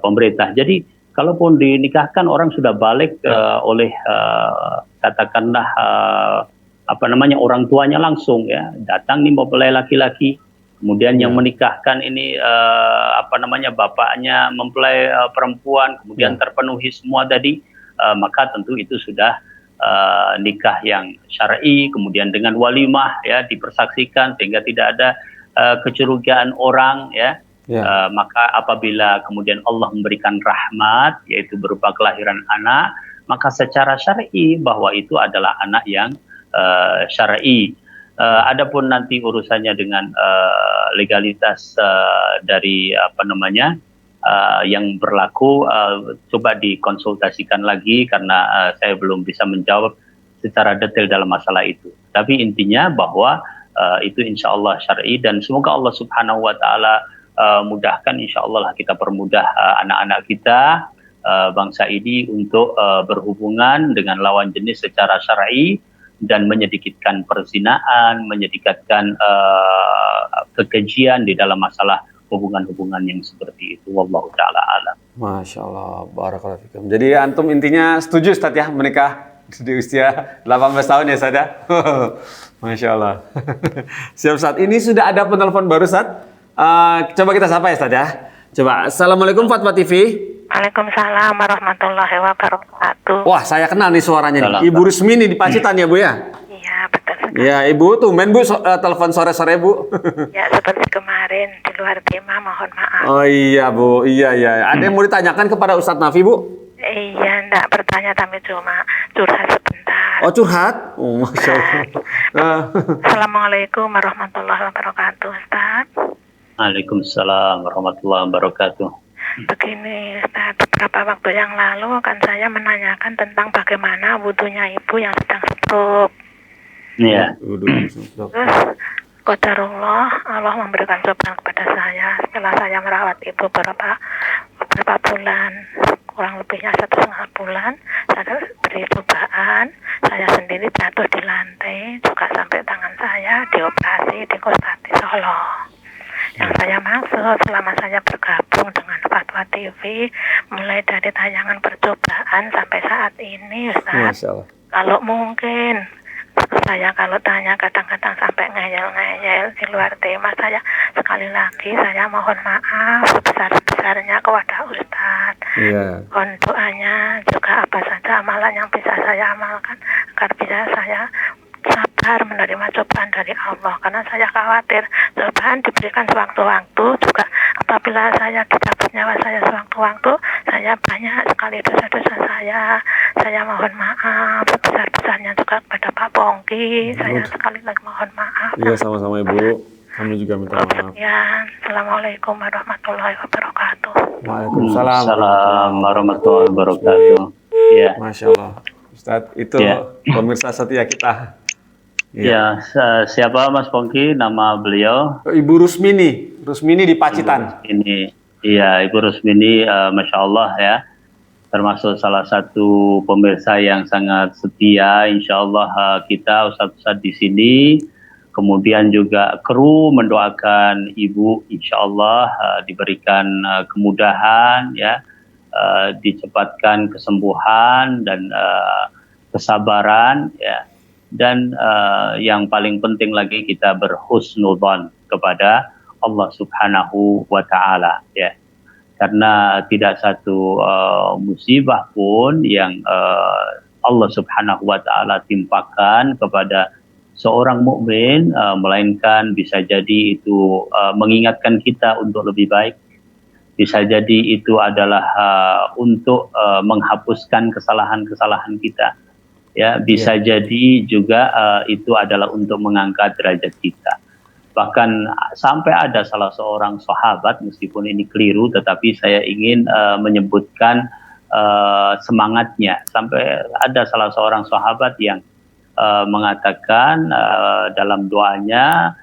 pemerintah. Jadi kalaupun dinikahkan orang sudah balik oleh katakanlah orang tuanya langsung ya, datang nih mempelai laki-laki. Kemudian yang menikahkan ini bapaknya mempelai perempuan, kemudian terpenuhi semua tadi, maka tentu itu sudah nikah yang syar'i, kemudian dengan walimah ya dipersaksikan sehingga tidak ada kecurigaan orang ya. Maka apabila kemudian Allah memberikan rahmat yaitu berupa kelahiran anak, maka secara syar'i bahwa itu adalah anak yang syar'i. Adapun nanti urusannya dengan legalitas dari yang berlaku, coba dikonsultasikan lagi karena saya belum bisa menjawab secara detail dalam masalah itu. Tapi intinya bahwa itu insya Allah syar'i dan semoga Allah Subhanahu Wa Taala mudahkan, insya Allah lah kita permudah anak-anak kita bangsa ini untuk berhubungan dengan lawan jenis secara syar'i dan menyedikitkan perzinaan, menyedikitkan kekejian di dalam masalah hubungan-hubungan yang seperti itu. Wallahu ta'ala alam. Masya Allah, barakallahu fikum. Jadi antum intinya setuju Ustaz ya menikah di usia 18 tahun ya Ustaz ya? Masya Allah. Siap Ustaz. Ini sudah ada penelpon baru Ustaz. Coba kita sapa ya Ustaz ya. Coba. Assalamualaikum Fatwa TV. Waalaikumsalam warahmatullahi wabarakatuh. Wah, saya kenal nih suaranya nih. Ibu Rusmini di Pacitan ya Bu ya? Iya, betul sekali. Ya Ibu, tumben Bu telepon sore-sore Bu. Ya, seperti kemarin di luar tema, mohon maaf. Oh iya Bu, iya. Ada yang mau ditanyakan kepada Ustadz Nafi Bu? Iya, enggak bertanya tapi cuma curhat sebentar. Oh curhat? Oh Masya Allah. Assalamualaikum warahmatullahi wabarakatuh, Ustaz. Waalaikumsalam warahmatullahi wabarakatuh. Begini, Ustaz, beberapa waktu yang lalu kan saya menanyakan tentang bagaimana wudhunya ibu yang sedang stroke. Iya. Terus, qadarullah, Allah memberikan cobaan kepada saya setelah saya merawat ibu beberapa bulan, kurang lebihnya 1,5 bulan. Saya beri cobaan, saya sendiri jatuh di lantai, juga sampai tangan saya dioperasi di Kostati Solo. Yang saya maksud selama saya bergabung dengan Fatwa TV, mulai dari tayangan percobaan sampai saat ini, Ustaz, kalau mungkin saya kalau tanya kadang-kadang sampai ngeyel-ngeyel di luar tema, saya sekali lagi saya mohon maaf sebesar-besarnya kepada Ustadz. Mohon doanya juga apa saja amalan yang bisa saya amalkan agar bisa saya sabar menerima cobaan dari Allah, karena saya khawatir cobaan diberikan sewaktu-waktu, juga apabila saya dicabut nyawa saya sewaktu-waktu, saya banyak sekali dosa-dosa saya mohon maaf sebesar-besarnya juga kepada Pak Pongki. Saya sekali lagi mohon maaf. Iya, sama-sama Ibu, kami juga minta maaf. Ya, Assalamualaikum warahmatullahi wabarakatuh. Waalaikumsalam warahmatullahi wabarakatuh. Iya. Masya Allah Ustadz, itu pemirsa setia kita. Ya, siapa Mas Pongki? Nama beliau? Ibu Rusmini di Pacitan. Ibu Rusmini, Masya Allah ya, termasuk salah satu pemirsa yang sangat setia. Insya Allah kita Ustadz di sini, kemudian juga kru mendoakan Ibu, Insya Allah diberikan kemudahan ya, dicepatkan kesembuhan dan kesabaran ya. Dan yang paling penting lagi kita berhusnudzon kepada Allah Subhanahu wa Ta'ala ya, karena tidak satu musibah pun yang Allah Subhanahu wa Ta'ala timpakan kepada seorang mukmin melainkan bisa jadi itu mengingatkan kita untuk lebih baik, bisa jadi itu adalah untuk menghapuskan kesalahan-kesalahan kita. Ya, bisa jadi juga itu adalah untuk mengangkat derajat kita. Bahkan sampai ada salah seorang sahabat, meskipun ini keliru, tetapi saya ingin menyebutkan semangatnya. Sampai ada salah seorang sahabat yang mengatakan dalam doanya,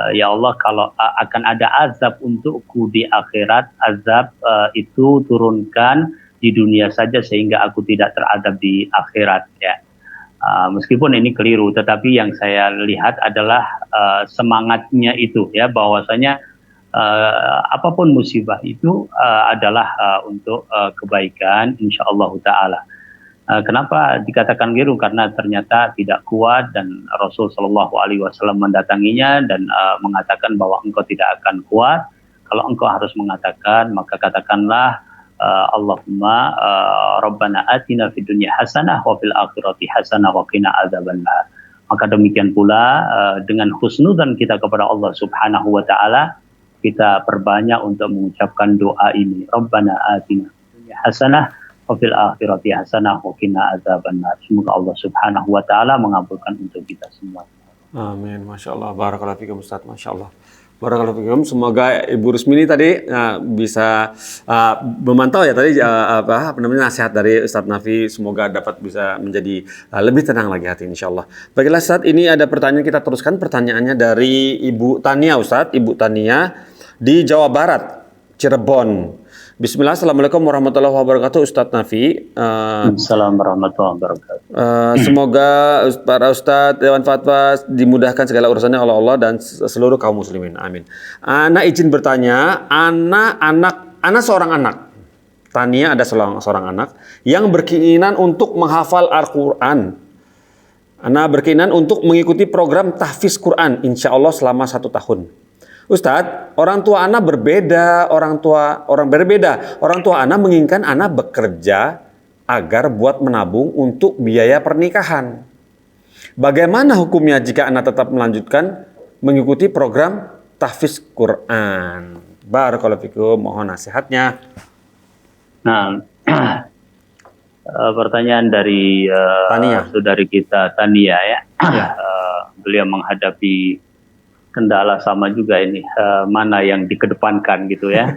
ya Allah, kalau akan ada azab untukku di akhirat, azab itu turunkan di dunia saja sehingga aku tidak teradab di akhirat ya. Meskipun ini keliru, tetapi yang saya lihat adalah semangatnya itu ya, bahwasanya apapun musibah itu adalah untuk kebaikan insyaallah taala. Kenapa dikatakan keliru? Karena ternyata tidak kuat, dan Rasul Shallallahu Alaihi Wasallam mendatanginya dan mengatakan bahwa engkau tidak akan kuat. Kalau engkau harus mengatakan, maka katakanlah Allahumma Rabbana atina fid dunya hasanah wa fil akhirati hasanah wa qina adzabannar. Maka demikian pula dengan husnudzan kita kepada Allah Subhanahu wa Ta'ala, kita perbanyak untuk mengucapkan doa ini, Rabbana atina fid dunya hasanah wa fil akhirati hasanah wa qina adzabannar. Semoga Allah Subhanahu wa Ta'ala mengabulkan untuk kita semua. Amin. Masya Allah. Barakallahu fikum Ustaz. Masya Allah. Barakallahu fikum. Semoga Ibu Rusmini tadi bisa memantau ya tadi apa namanya nasihat dari Ustadz Nafi. Semoga dapat bisa menjadi lebih tenang lagi hati insyaallah. Baiklah Ustadz, ini ada pertanyaan, kita teruskan pertanyaannya dari Ibu Tania Ustadz. Ibu Tania di Jawa Barat. Cirebon. Bismillah, Assalamualaikum warahmatullahi wabarakatuh, Ustadz Nafi. Assalamualaikum warahmatullahi wabarakatuh. Semoga para Ustadz Dewan Fatwa dimudahkan segala urusannya oleh Allah dan seluruh kaum muslimin. Amin. Ana izin bertanya, Ana seorang anak. Tania ada seorang anak yang berkeinginan untuk menghafal Al-Quran. Ana berkeinginan untuk mengikuti program tahfiz Quran, insya Allah selama 1 tahun. Ustadz, orang tua Ana berbeda, orang tua Ana menginginkan Ana bekerja agar buat menabung untuk biaya pernikahan. Bagaimana hukumnya jika Ana tetap melanjutkan mengikuti program tahfiz Quran? Barakallahu fikum, mohon nasihatnya. Nah, pertanyaan dari saudari kita Tania ya. Beliau menghadapi kendala sama juga ini, mana yang dikedepankan gitu ya.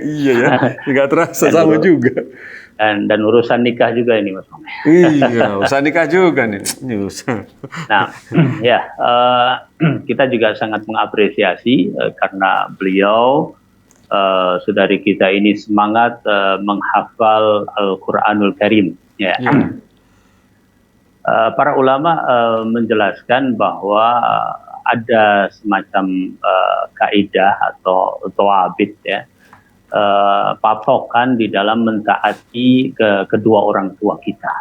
Iya ya, nggak terasa sama juga. Dan urusan nikah juga ini Mas. Iya, urusan nikah juga nih. Nah, ya kita juga sangat mengapresiasi karena beliau saudari kita ini semangat menghafal Al-Quranul Karim. Ya. Para ulama menjelaskan bahwa ada semacam kaidah atau tawabit ya, patokan di dalam mentaati kedua orang tua kita.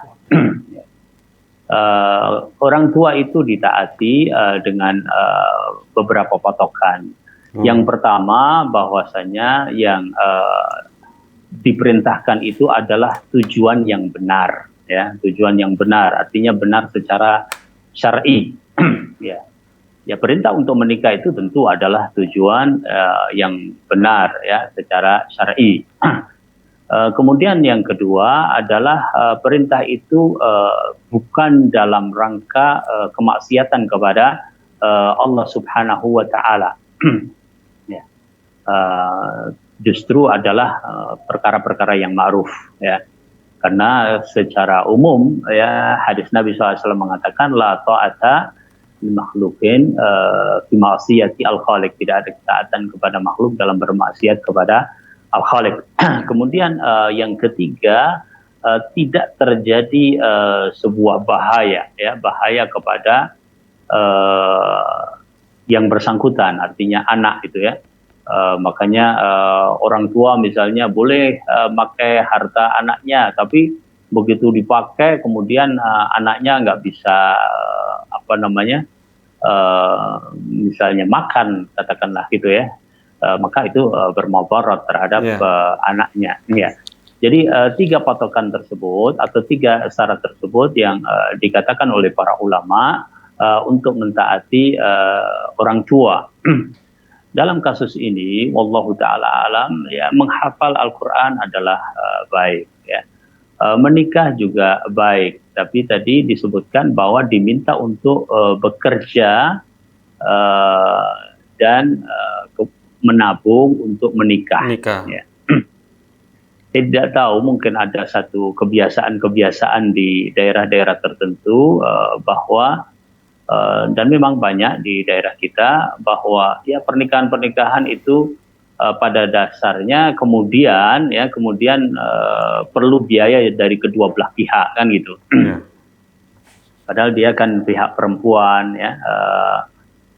Orang tua itu ditaati dengan beberapa patokan. Yang pertama bahwasanya yang diperintahkan itu adalah tujuan yang benar, ya, tujuan yang benar artinya benar secara syar'i. Ya, perintah untuk menikah itu tentu adalah tujuan yang benar ya secara syar'i. Kemudian yang kedua adalah perintah itu bukan dalam rangka kemaksiatan kepada Allah Subhanahu wa taala. Ya. Justru adalah perkara-perkara yang ma'ruf ya. Karena secara umum ya hadis Nabi SAW mengatakan la ta'ata makhlukin fi ma'siyati al-khaliq, tidak ada ketaatan kepada makhluk dalam bermaksiat kepada al-khaliq. Kemudian yang ketiga tidak terjadi sebuah bahaya ya, bahaya kepada yang bersangkutan, artinya anak gitu ya. Makanya orang tua misalnya boleh pakai harta anaknya, tapi begitu dipakai kemudian anaknya nggak bisa misalnya makan katakanlah gitu ya, maka itu bermudarat terhadap anaknya. Ya. Jadi 3 patokan tersebut atau 3 syarat tersebut yang dikatakan oleh para ulama untuk mentaati orang tua. Dalam kasus ini, wallahu taala alam, ya, menghafal Al-Quran adalah baik. Ya. Menikah juga baik, tapi tadi disebutkan bahwa diminta untuk bekerja dan menabung untuk menikah. Ya. Tidak tahu, mungkin ada satu kebiasaan-kebiasaan di daerah-daerah tertentu bahwa dan memang banyak di daerah kita bahwa ya pernikahan-pernikahan itu pada dasarnya kemudian perlu biaya dari kedua belah pihak kan gitu. Padahal dia kan pihak perempuan ya,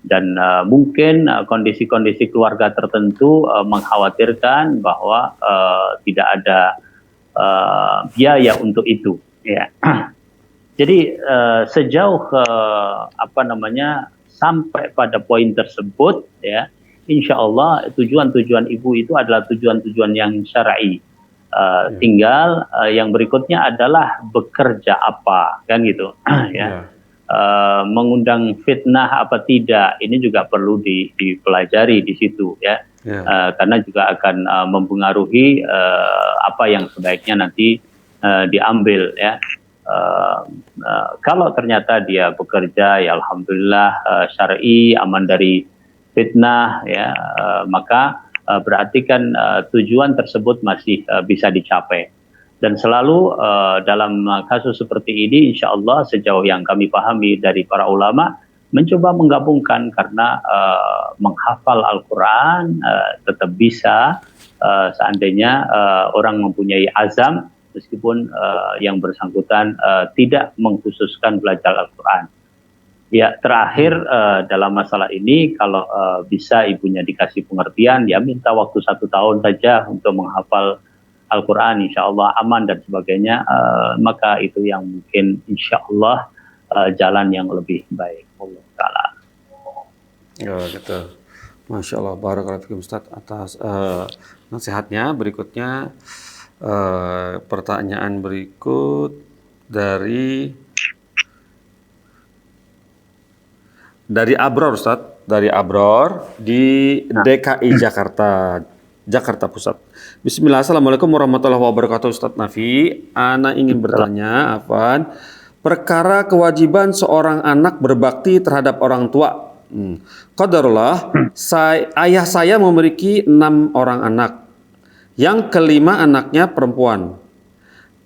dan mungkin kondisi-kondisi keluarga tertentu mengkhawatirkan bahwa tidak ada biaya untuk itu ya. Jadi sejauh sampai pada poin tersebut ya, insya Allah tujuan-tujuan ibu itu adalah tujuan-tujuan yang syar'i. Tinggal yang berikutnya adalah bekerja apa kan gitu ya. Mengundang fitnah apa tidak, ini juga perlu dipelajari di situ ya. Karena juga akan mempengaruhi apa yang sebaiknya nanti diambil ya. Kalau ternyata dia bekerja ya alhamdulillah syar'i, aman dari fitnah ya, maka berarti kan tujuan tersebut masih bisa dicapai. Dan selalu dalam kasus seperti ini insya Allah sejauh yang kami pahami dari para ulama mencoba menggabungkan, karena menghafal Al-Quran tetap bisa seandainya orang mempunyai azam, meskipun yang bersangkutan tidak mengkhususkan belajar Al-Quran. Ya, terakhir dalam masalah ini, kalau bisa ibunya dikasih pengertian, ya minta waktu 1 tahun saja untuk menghafal Al-Quran, insya Allah aman dan sebagainya, maka itu yang mungkin insya Allah jalan yang lebih baik. Allah Ta'ala. Ya, gitu. Masya Allah, barakallahu fikum Ustaz atas nasihatnya. Berikutnya pertanyaan berikut dari Abror Ustaz, dari Abror di DKI Jakarta, Jakarta Pusat. Bismillah, assalamualaikum warahmatullahi wabarakatuh Ustaz Nafi. Ana ingin bertanya, Afwan, perkara kewajiban seorang anak berbakti terhadap orang tua. Qadarullah, ayah saya memiliki 6 orang anak. Yang kelima anaknya perempuan.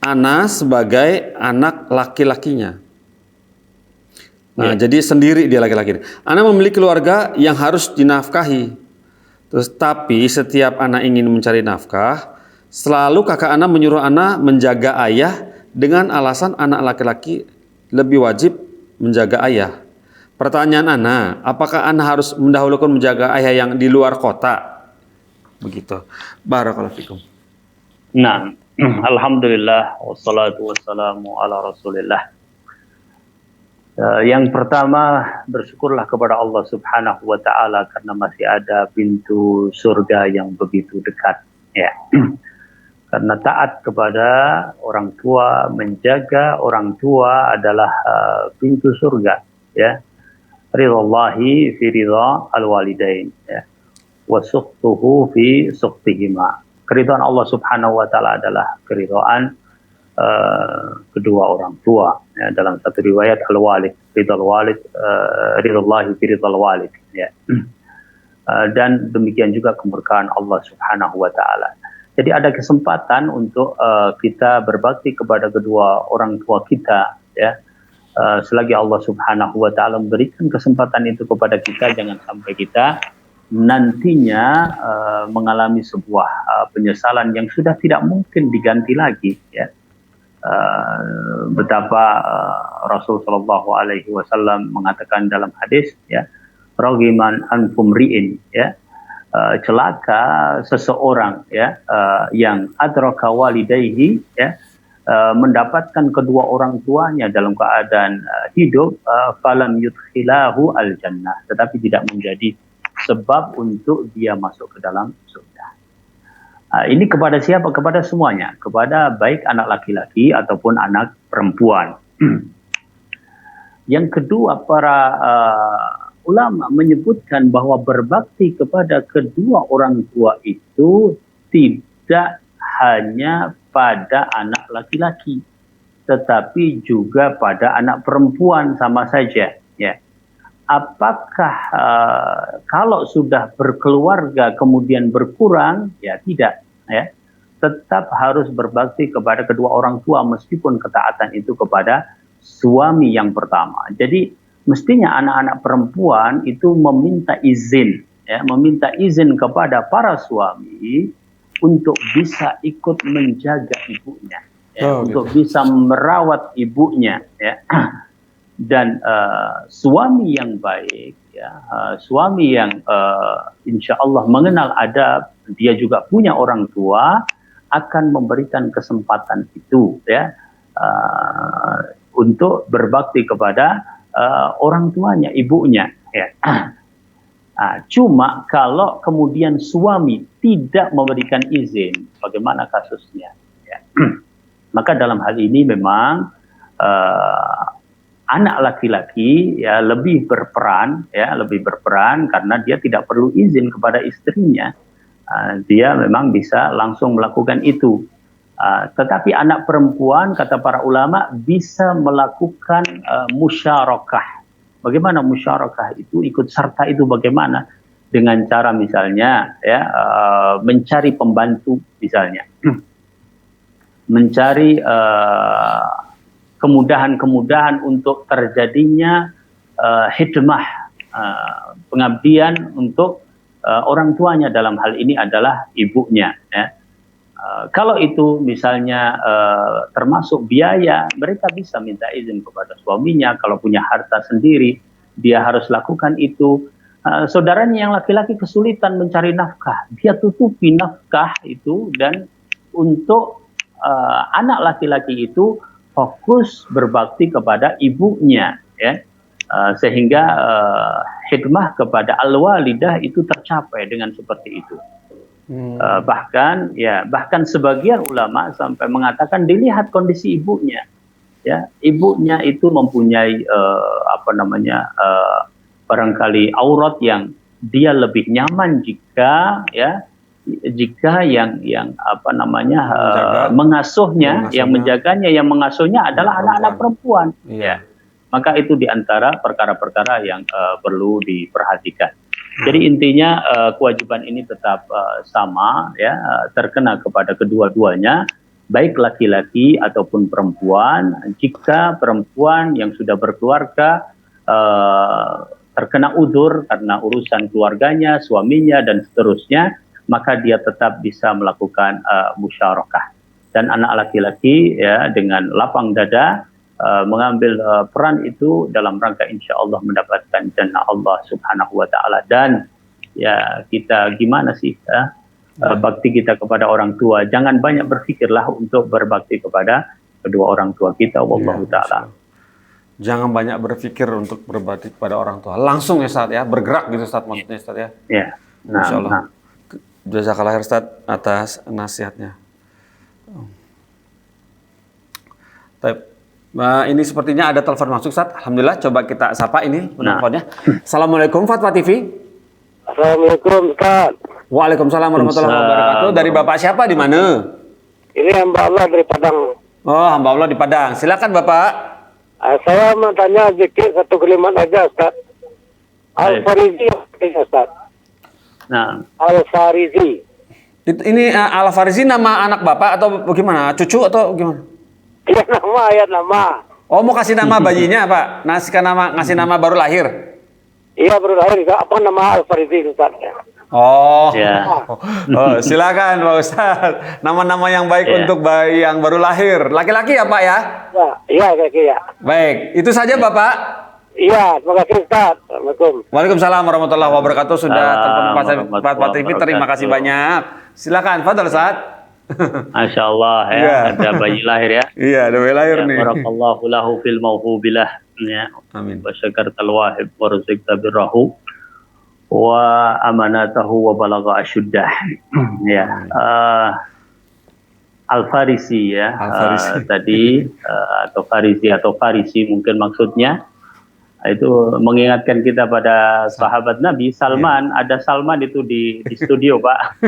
Ana sebagai anak laki-lakinya. Nah, jadi sendiri dia laki-laki. Ana memiliki keluarga yang harus dinafkahi. Terus tapi setiap Ana ingin mencari nafkah, selalu kakak Ana menyuruh Ana menjaga ayah dengan alasan anak laki-laki lebih wajib menjaga ayah. Pertanyaan Ana, apakah Ana harus mendahulukan menjaga ayah yang di luar kota? Begitu. Barakallahu fikum. Nah, alhamdulillah wassalatu wassalamu ala Rasulillah. Yang pertama, bersyukurlah kepada Allah Subhanahu wa taala karena masih ada pintu surga yang begitu dekat, ya. Karena taat kepada orang tua, menjaga orang tua adalah pintu surga, ya. Ridallahi fi ridha al-walidain, ya. Wa sukhtuhu fi sukhtihima. Keridhaan Allah Subhanahu wa taala adalah keridhaan kedua orang tua, ya. Dalam satu riwayat al-walid, ridal walid, ridallahi fi ridal walid, ya. Dan demikian juga kemurkaan Allah Subhanahu wa taala. Jadi ada kesempatan untuk kita berbakti kepada kedua orang tua kita, ya. Selagi Allah Subhanahu wa taala memberikan kesempatan itu kepada kita, jangan sampai kita nantinya mengalami sebuah penyesalan yang sudah tidak mungkin diganti lagi, ya. Betapa Rasul Shallallahu Alaihi Wasallam mengatakan dalam hadis, ya, rogiman anfumriin, ya, celaka seseorang, ya, yang adraka walidayhi, ya, mendapatkan kedua orang tuanya dalam keadaan hidup, falam yudkhilahu al jannah, tetapi tidak menjadi sebab untuk dia masuk ke dalam surga. Ini kepada siapa? Kepada semuanya, kepada baik anak laki-laki ataupun anak perempuan. Yang kedua, para ulama menyebutkan bahwa berbakti kepada kedua orang tua itu tidak hanya pada anak laki-laki, tetapi juga pada anak perempuan sama saja, ya. Apakah kalau sudah berkeluarga kemudian berkurang? Ya tidak, ya. Tetap harus berbakti kepada kedua orang tua meskipun ketaatan itu kepada suami yang pertama. Jadi mestinya anak-anak perempuan itu meminta izin, ya, meminta izin kepada para suami untuk bisa ikut menjaga ibunya, ya, untuk bisa merawat ibunya, ya. Dan suami yang baik, ya, suami yang insya Allah mengenal adab, dia juga punya orang tua, akan memberikan kesempatan itu, ya, untuk berbakti kepada orang tuanya, ibunya, ya. Cuma kalau kemudian suami tidak memberikan izin, bagaimana kasusnya, ya? Maka dalam hal ini memang anak laki-laki, ya, lebih berperan, ya, lebih berperan karena dia tidak perlu izin kepada istrinya, dia memang bisa langsung melakukan itu. Tetapi anak perempuan, kata para ulama, bisa melakukan musyarakah. Bagaimana musyarakah itu? Ikut serta itu bagaimana? Dengan cara misalnya, ya, mencari pembantu misalnya, mencari kemudahan-kemudahan untuk terjadinya hidmah, pengabdian untuk orang tuanya dalam hal ini adalah ibunya. Ya. Kalau itu misalnya termasuk biaya, mereka bisa minta izin kepada suaminya. Kalau punya harta sendiri, dia harus lakukan itu. Saudaranya yang laki-laki kesulitan mencari nafkah, dia tutupi nafkah itu, dan untuk anak laki-laki itu fokus berbakti kepada ibunya, ya. Sehingga hikmah kepada al-walidah itu tercapai dengan seperti itu. Bahkan sebagian ulama sampai mengatakan dilihat kondisi ibunya, ya, ibunya itu mempunyai barangkali aurat yang dia lebih nyaman jika yang mengasuhnya, yang menjaganya, yang mengasuhnya adalah anak-anak perempuan. Ya. Maka itu diantara perkara-perkara yang perlu diperhatikan. Jadi intinya kewajiban ini tetap sama, ya, terkena kepada kedua-duanya, baik laki-laki ataupun perempuan. Jika perempuan yang sudah berkeluarga terkena udzur karena urusan keluarganya, suaminya dan seterusnya, maka dia tetap bisa melakukan musyarakah. Dan anak laki-laki, ya, dengan lapang dada mengambil peran itu dalam rangka insya Allah mendapatkan jannah Allah Subhanahu wa Ta'ala. Dan ya, kita gimana sih, ya, bakti kita kepada orang tua, jangan banyak berpikirlah untuk berbakti kepada kedua orang tua kita, wallahu ta'ala. Jangan banyak berpikir untuk berbakti kepada orang tua, langsung ya Ustaz, ya, bergerak gitu Ustaz, maksudnya Ustaz, ya. Ya. Masya Allah. Jazakallah khair Ustaz atas nasihatnya. Ini sepertinya ada telepon masuk Ustaz. Alhamdulillah, coba kita sapa ini penelponnya. Assalamualaikum Fatwa TV. Assalamualaikum Ustaz. Waalaikumsalam warahmatullahi wabarakatuh. Dari Bapak siapa, di mana? Ini hamba Allah dari Padang. Oh, hamba Allah di Padang. Silakan Bapak. Saya mau tanya zikir satu kalimat aja Ustaz. Al-Farizi Ustaz. Nah, Al-Farizi. Ini Al-Farizi nama anak Bapak atau bagaimana? Cucu atau gimana? Iya, nama, ayat nama. Oh, mau kasih nama bayinya Pak? Ngasih nama baru lahir? Iya, baru lahir. Apa nama Al-Farizi Ustaz? Oh, ya. Oh, silakan Pak Ustaz. Nama-nama yang baik untuk bayi yang baru lahir. Laki-laki ya Pak, ya? Iya, kaki ya. Baik, itu saja Bapak. Iya, terima kasih Ustaz. Assalamualaikum. Waalaikumsalam warahmatullahi wabarakatuh. Sudah telepon Fatwa TV, terima kasih banyak. Silakan, Fadal Ustaz. Masya Allah, ya, ada bayi lahir, ya. Iya, ada bayi lahir nih. Barakallahu lahu fil mawhubilah, ya. Amin. Wa syakartal wahib wa rizqta birrahu wa amanatahu wa balagha asyuddah. Ya. Al-Farisi, ya. Tadi atau Farisi mungkin maksudnya. Itu mengingatkan kita pada sahabat Nabi Salman. Ada Salman itu di studio Pak.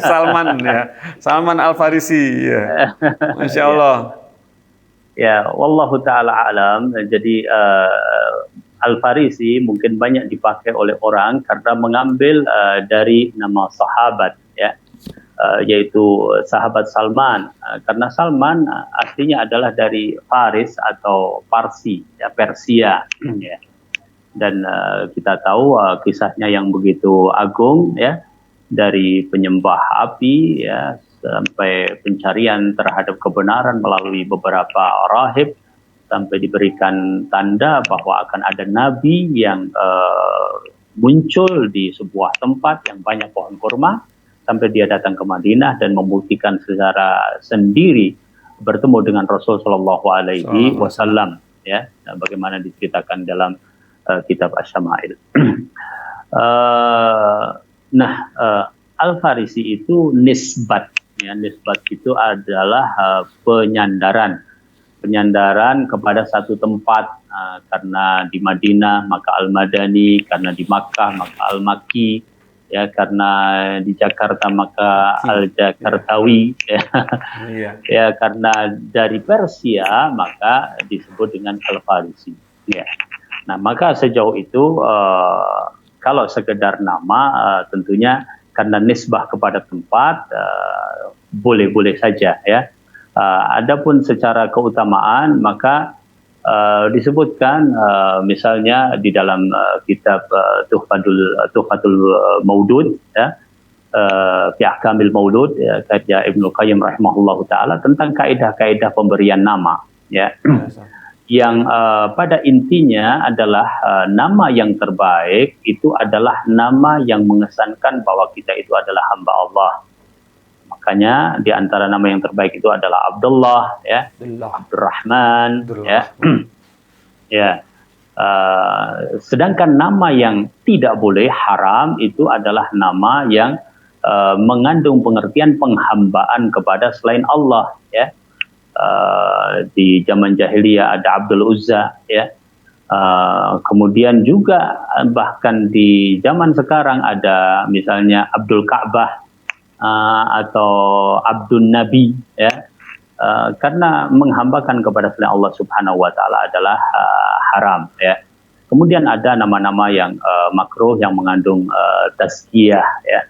Salman, ya, Salman Al-Farisi, ya. Masya Allah. Ya, wallahu ta'ala alam. Jadi Al-Farisi mungkin banyak dipakai oleh orang karena mengambil dari nama sahabat, ya, yaitu sahabat Salman. Karena Salman artinya adalah dari Faris atau Parsi, ya, Persia, ya. Dan kita tahu kisahnya yang begitu agung, ya, dari penyembah api, ya, sampai pencarian terhadap kebenaran melalui beberapa rahib, sampai diberikan tanda bahwa akan ada nabi yang muncul di sebuah tempat yang banyak pohon kurma, sampai dia datang ke Madinah dan membuktikan secara sendiri bertemu dengan Rasul Shallallahu Alaihi Wasallam, ya, bagaimana diceritakan dalam kitab Asy-Syama'il. Al-Farisi itu nisbat, ya, nisbat itu adalah penyandaran kepada satu tempat, karena di Madinah maka Al-Madani, karena di Makkah maka Al-Makki, ya, karena di Jakarta maka Al-Jakartawi, ya. Ya, karena dari Persia maka disebut dengan Al-Farisi, ya. Nah, maka sejauh itu kalau sekedar nama tentunya karena nisbah kepada tempat boleh-boleh saja, ya. Adapun secara keutamaan maka disebutkan misalnya di dalam kitab Tuhfatul Maudud, ya, fi Ahkamil Maulud, ya, karya Ibnu Qayyim rahimahullahu taala tentang kaidah-kaidah pemberian nama, ya. Yang pada intinya adalah nama yang terbaik itu adalah nama yang mengesankan bahwa kita itu adalah hamba Allah. Makanya di antara nama yang terbaik itu adalah Abdullah, ya, Abdurrahman, ya, ya. Sedangkan nama yang tidak boleh, haram, itu adalah nama yang mengandung pengertian penghambaan kepada selain Allah, ya. Di zaman jahiliyah ada Abdul Uzza, ya. Kemudian juga bahkan di zaman sekarang ada misalnya Abdul Ka'bah atau Abdul Nabi, ya. Karena menghambakan kepada selain Allah Subhanahu wa taala adalah haram, ya. Kemudian ada nama-nama yang makruh yang mengandung tazkiyah, ya.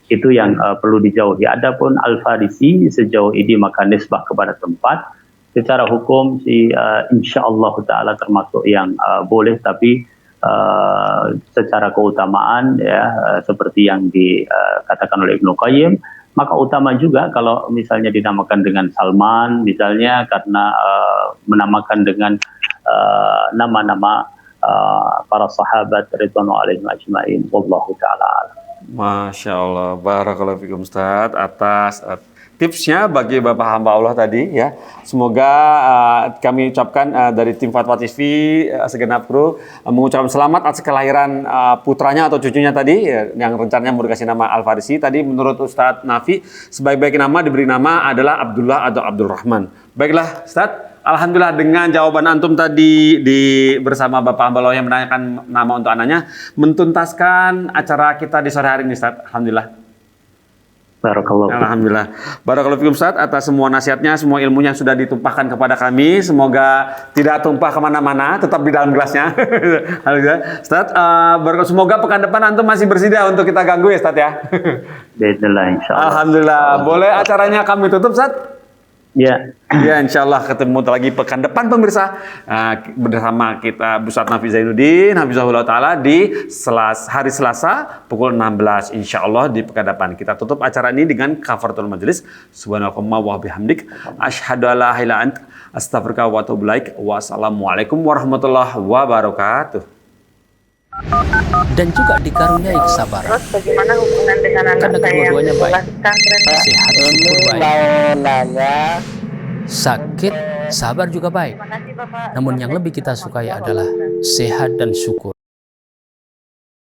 Itu yang perlu dijauhi. Adapun Al-Farisi sejauh ini maka nisbah kepada tempat secara hukum insyaallah taala termasuk yang boleh, tapi secara keutamaan, ya, seperti yang dikatakan oleh Ibnu Qayyim, maka utama juga kalau misalnya dinamakan dengan Salman misalnya karena menamakan dengan nama-nama para sahabat ridwanullah alaihim ajmain. Wallahu taala. Masya Allah, barakallahu fikum Ustaz atas tipsnya bagi Bapak hamba Allah tadi, ya. Semoga kami ucapkan dari tim Fatwa TV segenap kru mengucapkan selamat atas kelahiran putranya atau cucunya tadi, ya, yang rencananya mau dikasih nama Al-Farisi. Tadi menurut Ustadz Nafi sebaik-baik nama diberi nama adalah Abdullah atau Abdurrahman. Baiklah Ustadz, alhamdulillah dengan jawaban antum tadi bersama Bapak hamba Allah yang menanyakan nama untuk anaknya, mentuntaskan acara kita di sore hari ini Ustadz. Alhamdulillah. Barakallahu. Alhamdulillah. Barakallahu fikum Ustaz atas semua nasihatnya, semua ilmunya sudah ditumpahkan kepada kami. Semoga tidak tumpah kemana-mana, tetap di dalam gelasnya. Alhamdulillah. Ustaz, semoga pekan depan antum masih bersedia untuk kita ganggu ya Ustaz ya. Bismillah, insyaallah. Alhamdulillah. Boleh acaranya kami tutup Ustaz? Ya. Ya, insyaallah ketemu lagi pekan depan pemirsa, bersama kita Ustadz Nafi Zainuddin Hafizahullah Ta'ala di hari Selasa pukul 16 insyaallah di pekan depan. Kita tutup acara ini dengan kafaratul majelis. Subhanakallahumma wa bihamdik asyhadu an la ilaha illa anta astaghfiruka wa atubu ilaik. Wassalamualaikum warahmatullahi wabarakatuh. Dan juga dikaruniai kesabaran. Terus bagaimana hubungan dengan anak Karena saya yang kedua-duanya baik. sekolah pesantren? Sehat, syukur baik. Mau nanya. Sakit, sabar juga baik. Terima kasih Bapak. Namun yang lebih kita sukai adalah sehat dan syukur.